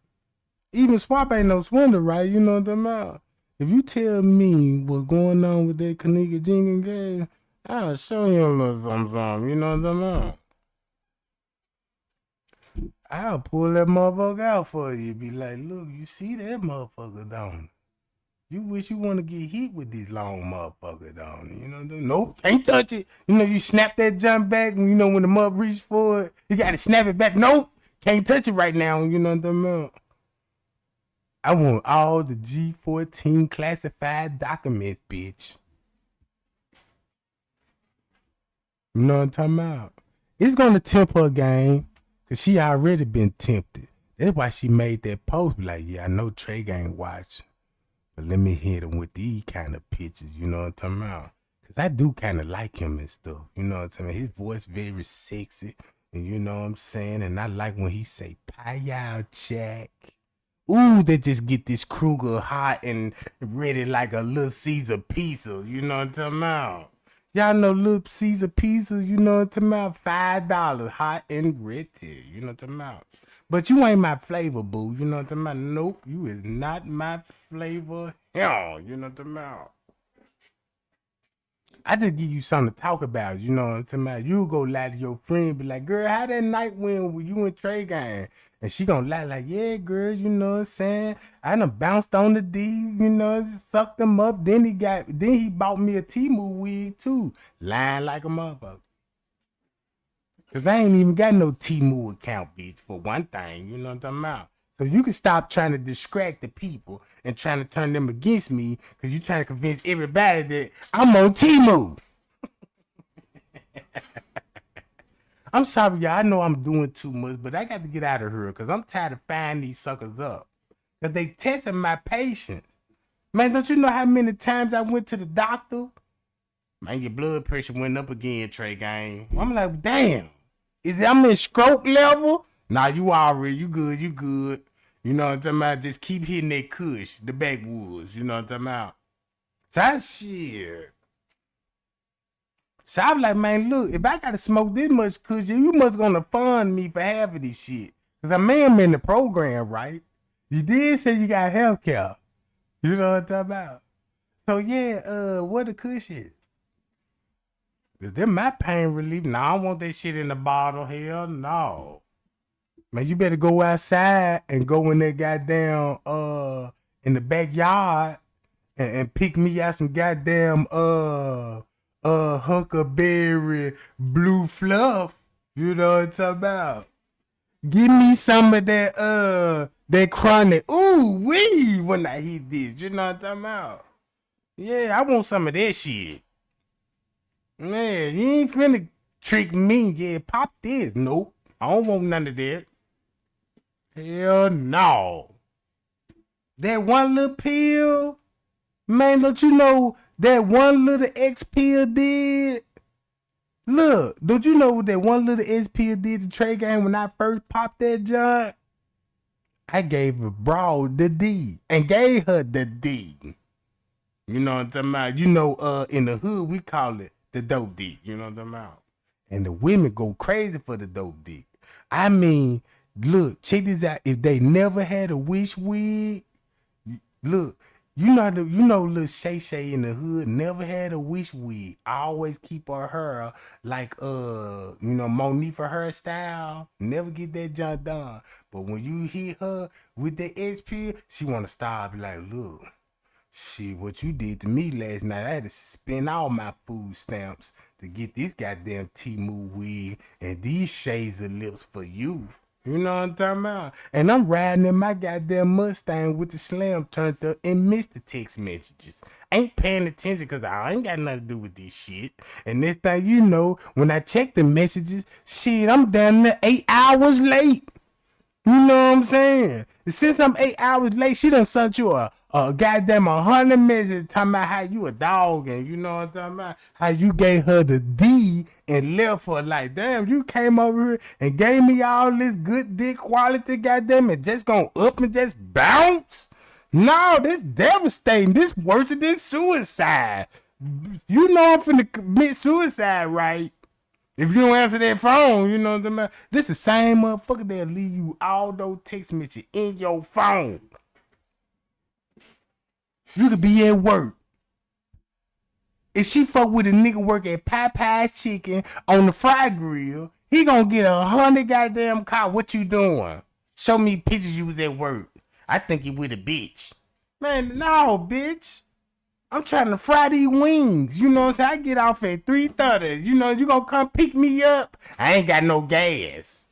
Even Swap ain't no swindler, right? You know what I'm talking about? If you tell me what's going on with that Kenneka Jenkins game, I'll show you a little something, you know what I'm talking about? I'll pull that motherfucker out for you. Be like, look, you see that motherfucker, don't you? Wish you want to get hit with this long motherfucker, don't you? You know what I'm saying? Nope, can't touch it. You know, you snap that jump back, and you know when the mother reach for it, you got to snap it back. Nope, can't touch it right now. You know what I'm about? I want all the G14 classified documents, bitch. You know what I'm talking about? It's going to tempt her game. Cause she already been tempted. That's why she made that post. Like, yeah, I know Trey ain't watching, but let me hit him with these kind of pictures. You know what I'm talking about? Cause I do kind of like him and stuff. You know what I'm saying? His voice very sexy, and you know what I'm saying. And I like when he say "Pie y'all Jack" Ooh, they just get this Kruger hot and ready like a little Caesar pizza. You know what I'm talking about? Y'all know little Caesar pizza, you know what I'm talking about? $5 hot and ready. You know what I'm talking about? But you ain't my flavor, boo. You know what I'm talking about? Nope, you is not my flavor. Hell, you know what I'm talking about? I just give you something to talk about, you know what I'm talking about? You go lie to your friend, be like, girl, how that night went with you and Trey gang? And she gonna lie like, yeah, girl, you know what I'm saying? I done bounced on the D, you know, sucked him up. Then he bought me a Temu wig too. Lying like a motherfucker. Cause I ain't even got no Temu account, bitch, for one thing, you know what I'm talking about? So you can stop trying to distract the people and trying to turn them against me because you trying to convince everybody that I'm on Temu. I'm sorry, y'all. I know I'm doing too much, but I got to get out of here because I'm tired of finding these suckers up. Because they testing my patience. Man, don't you know how many times I went to the doctor? Man, your blood pressure went up again, Trey gang. I'm like, damn. I'm in stroke level? Nah, you good. You know what I'm talking about? Just keep hitting that kush, the backwoods. You know what I'm talking about? So that's shit. So I was like, man, look, if I gotta smoke this much kush, you must gonna fund me for half of this shit. Cause I am in the program, right? You did say you got health care. You know what I'm talking about? So yeah, what the kush is? Them my pain relief. No, I don't want that shit in the bottle. Hell no. Man, you better go outside and go in that goddamn in the backyard and pick me out some goddamn huckleberry blue fluff. You know what I'm talking about? Give me some of that chronic. Ooh wee when I hit this. You know what I'm talking about? Yeah, I want some of that shit. Man, you ain't finna trick me. Yeah, pop this. Nope. I don't want none of that. Hell no. That one little pill, man, don't you know that one little X pill did? Look, don't you know what that one little X pill did to Trey game when I first popped that joint? I gave a broad the D and gave her the D. You know what I'm talking about? You know, in the hood, we call it the dope dick. You know what I'm talking about? And the women go crazy for the dope dick. I mean, look, check this out. If they never had a wish wig, look, you know, little Shay Shay in the hood never had a wish wig. I always keep her hair like, Monique for hairstyle. Never get that junk done. But when you hit her with that XP, she want to stop. Be like, look. Shit, what you did to me last night, I had to spend all my food stamps to get this goddamn Temu wig and these shades of lips for you. You know what I'm talking about? And I'm riding in my goddamn Mustang with the slam turned up and missed the text messages. Ain't paying attention because I ain't got nothing to do with this shit. And this thing, you know, when I check the messages, shit, I'm down there 8 hours late. You know what I'm saying? Since I'm 8 hours late, she done sent you a goddamn 100 messages talking about how you a dog and you know what I'm talking about? How you gave her the D and left her like, damn, you came over here and gave me all this good dick quality, goddamn it, just gonna up and just bounce? No, this devastating. This worse than suicide. You know I'm finna commit suicide, right? If you don't answer that phone, you know what I'm talking about? This the same motherfucker that'll leave you all those text messages in your phone. You could be at work. If she fuck with a nigga work at Popeye's Chicken on the fry grill, he gonna get 100 goddamn call. What you doing? Show me pictures you was at work. I think you with a bitch. Man, no, bitch. I'm trying to fry these wings. You know what I'm saying? I get off at 3:30. You know, you gonna come pick me up? I ain't got no gas.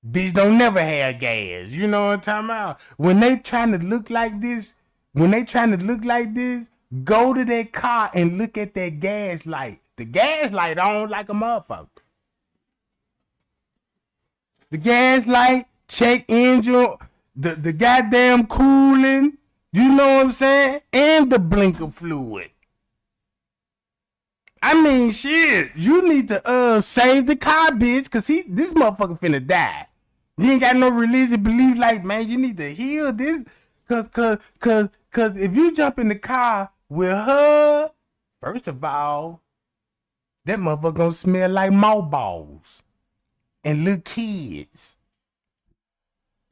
Bitch don't never have gas. You know what I'm talking about? When they trying to look like this, go to that car and look at that gas light. The gas light on like a motherfucker. The gas light, check engine, the goddamn cooling. You know what I'm saying? And the blinker fluid. I mean, shit. You need to save the car, bitch, cause this motherfucker finna die. You ain't got no religious belief. Like, man, you need to heal this. Cause if you jump in the car with her, first of all, that motherfucker gonna smell like mothballs and little kids.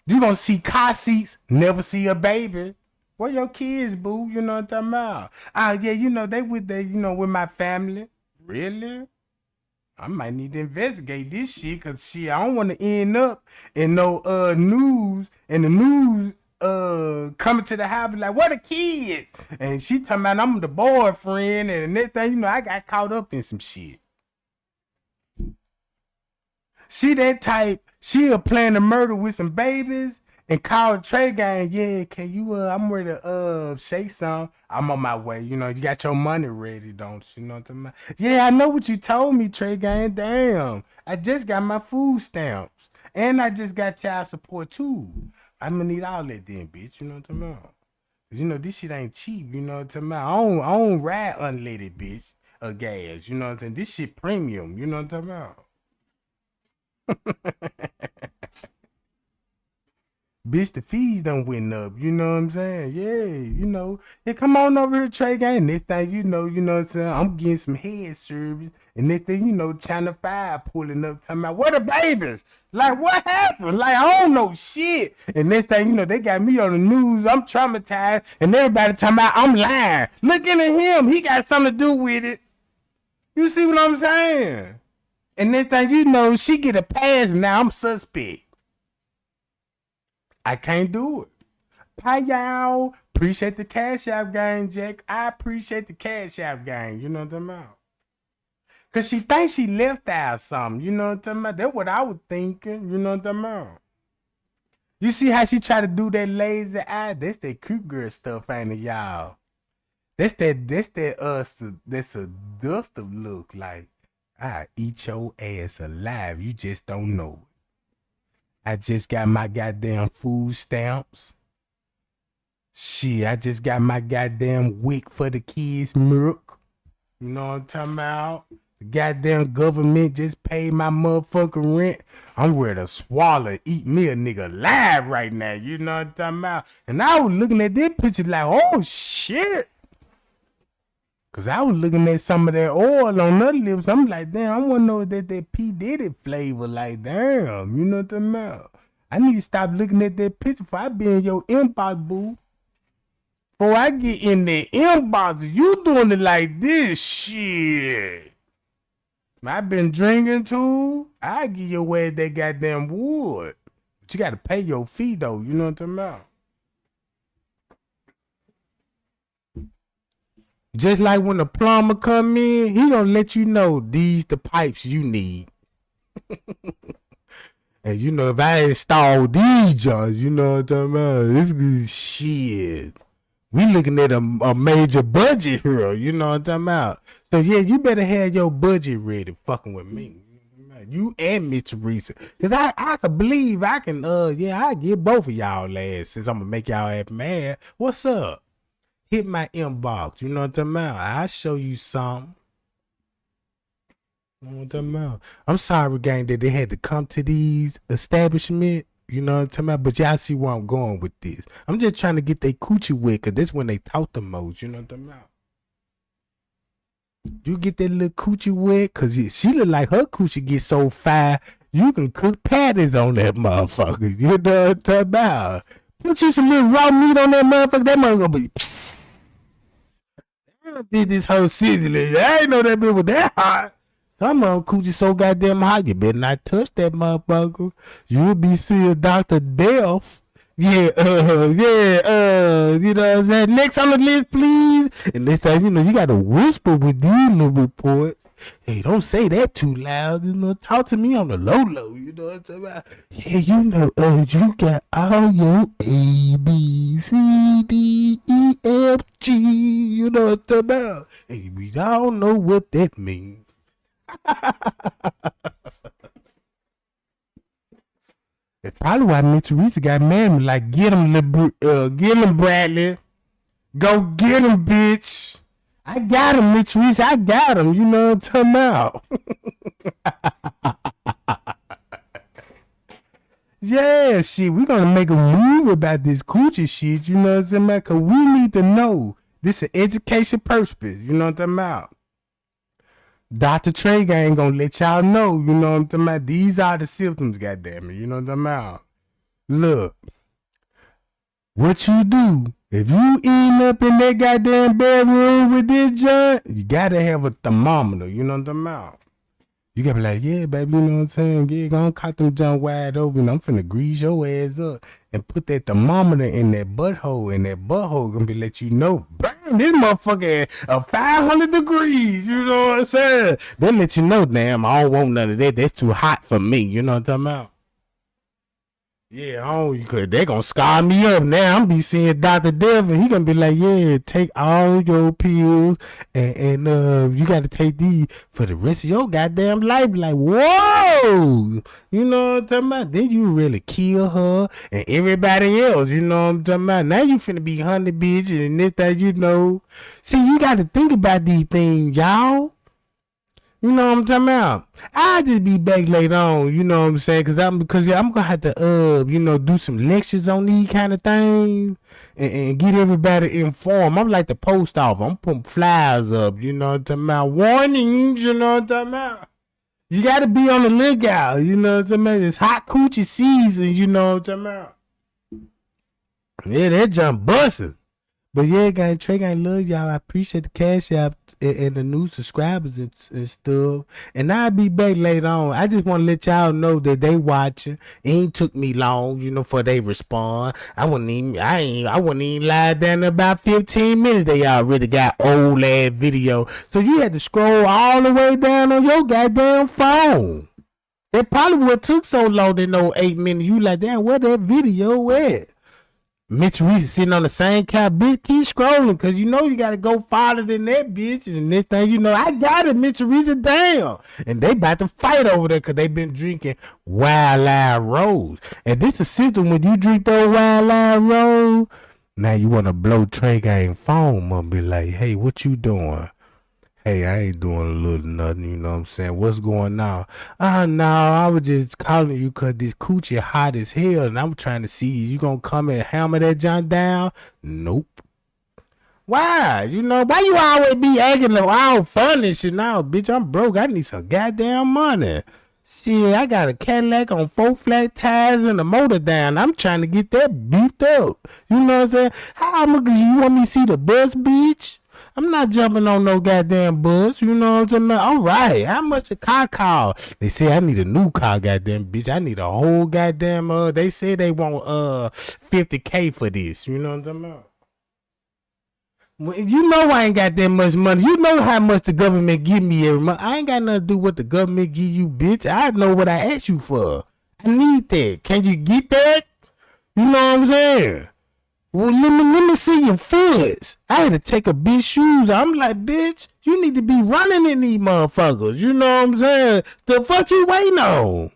You gonna see car seats, never see a baby. Where your kids, boo? You know what I'm talking about? Yeah, they with with my family. Really? I might need to investigate this shit, cause shit, I don't want to end up in no news, and the news coming to the house like, what the kids? And she talking about I'm the boyfriend, and the next thing I got caught up in some shit. She that type, she'll plan to murder with some babies and call Trey gang. Yeah, can you I'm ready to shake some. I'm on my way. You got your money ready, don't you? You know what I'm talking about? Yeah, I know what you told me, Trey gang. Damn. I just got my food stamps. And I just got child support too. I'm gonna need all that then, bitch. You know what I'm talking about? Cause this shit ain't cheap, you know what I'm talking about? I don't ride unleaded, bitch, or gas, you know what I'm saying? This shit premium, you know what I'm talking about? Bitch, the fees done went up, you know what I'm saying? Yeah, yeah, come on over here, Trey gang. Next thing you know what I'm saying? I'm getting some head service. And next thing China 5 pulling up talking about, where the babies? Like, what happened? Like, I don't know shit. And next thing they got me on the news. I'm traumatized. And everybody talking about I'm lying. Looking at him. He got something to do with it. You see what I'm saying? And next thing she get a pass, and now I'm suspect. I can't do it. Hi, y'all. Appreciate the Cash App gang, Jack. I appreciate the Cash App gang. You know what I'm talking about? Because she thinks she left out something. You know what I'm talking about? That's what I was thinking. You know what I'm talking about? You see how she try to do that lazy eye? That's that cute girl stuff, ain't it, y'all? That's that seductive look. Like, I eat your ass alive. You just don't know it. I just got my goddamn food stamps. Shit, I just got my goddamn wick for the kids milk. You know what I'm talking about? The goddamn government just paid my motherfucking rent. I'm ready to swallow, eat me a nigga alive right now. You know what I'm talking about? And I was looking at this picture like, oh shit. Cause I was looking at some of that oil on her lips. I'm like, damn, I wanna know that P. Diddy flavor. Like, damn, you know what I'm talking about? I need to stop looking at that picture before I be in your inbox, boo. Before I get in the inbox, you doing it like this shit. I been drinking too. I give your ass that goddamn wood. But you gotta pay your fee though, you know what I'm talking about? Just like when the plumber come in, he gonna let you know these the pipes you need. And if I install these jars, you know what I'm talking about? This good shit. We looking at a major budget here, you know what I'm talking about? So yeah, you better have your budget ready fucking with me. You and Miss Teresa. Cause I could believe I can I get both of y'all ass since I'm gonna make y'all ass mad. What's up? Hit my inbox. You know what I'm talking about? I'll show you something. You know what I'm talking about? I'm sorry, gang, that they had to come to these establishments. You know what I'm talking about? But y'all see where I'm going with this. I'm just trying to get their coochie wet, because this when they talk the most. You know what I'm talking about? You get that little coochie wet, because she look like her coochie get so fire, you can cook patties on that motherfucker. You know what I'm talking about? Put you some little raw meat on that motherfucker, that motherfucker gonna be psst. Did this whole seasoning. I ain't know that bitch was that hot. Some of them coochie so goddamn hot, you better not touch that motherfucker. You'll be seeing Dr. Death. Yeah, you know what I'm saying? Next on the list, please. And this time, you gotta whisper with these little reports. Hey, don't say that too loud. Talk to me on the low, you know what I'm talking about? Yeah, you got all your A, B, C, D, E, F, G. You know what I'm talking about? Hey, we don't know what that means. That's probably why Miss Teresa got mad. Like, get him, Bradley. Go get him, bitch. I got him, Miss Teresa. I got him. You know what I'm talking about? Yeah, shit, we gonna make a move about this coochie shit, you know what I'm saying, man? Cause we need to know. This is education purpose, you know what I'm talking about? Dr. Trey ain't gonna let y'all know, you know what I'm talking about? These are the symptoms, goddamn it, you know what I'm talking about? Look, what you do, if you end up in that goddamn bedroom with this joint, you gotta have a thermometer, you know what I'm talking about? You gotta be like, yeah, baby, you know what I'm saying? Yeah, gonna cut them junk wide open. I'm finna grease your ass up and put that thermometer in that butthole, and that butthole gonna be let you know, bam, this motherfucker at 500 degrees, you know what I'm saying? They let you know, damn, I don't want none of that. That's too hot for me, you know what I'm talking about? Yeah, cause they gonna scar me up now. I'm be seeing Dr. Dev, and he gonna be like, yeah, take all your pills and you gotta take these for the rest of your goddamn life. Like, whoa, you know what I'm talking about? Then you really kill her and everybody else, you know what I'm talking about? Now you finna be hunted, bitch, and this, that, you know. See, you gotta think about these things, y'all. You know what I'm talking about? I'll just be back later on, you know what I'm saying? Cause I'm gonna have to you know, do some lectures on these kind of things and get everybody informed. I'm like the post office. I'm putting flyers up, you know what I'm talking about? Warnings, you know what I'm talking about? You gotta be on the lookout, you know what I'm talking about? It's hot coochie season, you know what I'm talking about? Yeah, that jump busting. But yeah, gang, Trey gang, love y'all. I appreciate the cash app and the new subscribers and stuff. And I'll be back later on. I just want to let y'all know that they watching. It ain't took me long, you know, for they respond. I wouldn't even lie down about 15 minutes. They already got old ass video. So you had to scroll all the way down on your goddamn phone. It probably would took so long to know 8 minutes. You like, damn, where that video at? Miss Teresa sitting on the same couch, bitch, keep scrolling, cause you know you gotta go farther than that, bitch. And this thing, you know, I got it, Miss Teresa, damn. And they about to fight over there, cause they been drinking Wild Live Rose. And this is system when you drink those Wild Live Rose, now you wanna blow Trey gang phone and be like, hey, what you doing? Hey, I ain't doing a little nothing, you know what I'm saying? What's going on? No, I was just calling you because this coochie hot as hell, and I'm trying to see you gonna come and hammer that junk down? Nope. Why? You know, why you always be acting all fun and shit now? Bitch, I'm broke. I need some goddamn money. Shit, I got a Cadillac on 4 flat tires and a motor down. I'm trying to get that beefed up. You know what I'm saying? How much you want me to see the bus, bitch? I'm not jumping on no goddamn bus, you know what I'm talking about? All right, how much a car cost? They say I need a new car, goddamn bitch. I need a whole goddamn, they say they want $50K for this, you know what I'm talking about? Well, you know I ain't got that much money. You know how much the government give me every month. I ain't got nothing to do with what the government give you, bitch. I know what I asked you for. I need that. Can you get that? You know what I'm saying? Well, let me see your foot. I had to take a bitch shoes. I'm like, bitch, you need to be running in these motherfuckers. You know what I'm saying? The fuck you waiting on?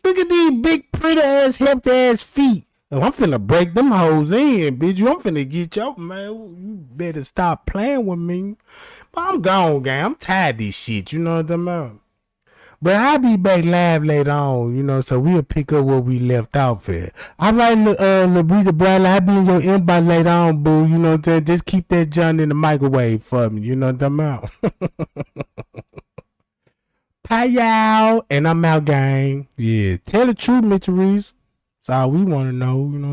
Look at these big, pretty ass, healthy ass feet. Oh, I'm finna break them hoes in, bitch. I'm finna get your man. You better stop playing with me. But I'm gone, gang. I'm tired of this shit. You know what I'm talking about? But I'll be back live later on, you know, so we'll pick up where we left off at. All right, LaBreeza Bradley, I'll be in your inbox later on, boo. You know what I'm saying? Just keep that junk in the microwave for me. You know what I'm talking about? Bye, y'all. And I'm out, gang. Yeah, tell the truth, Miss Teresa. That's all we want to know, you know.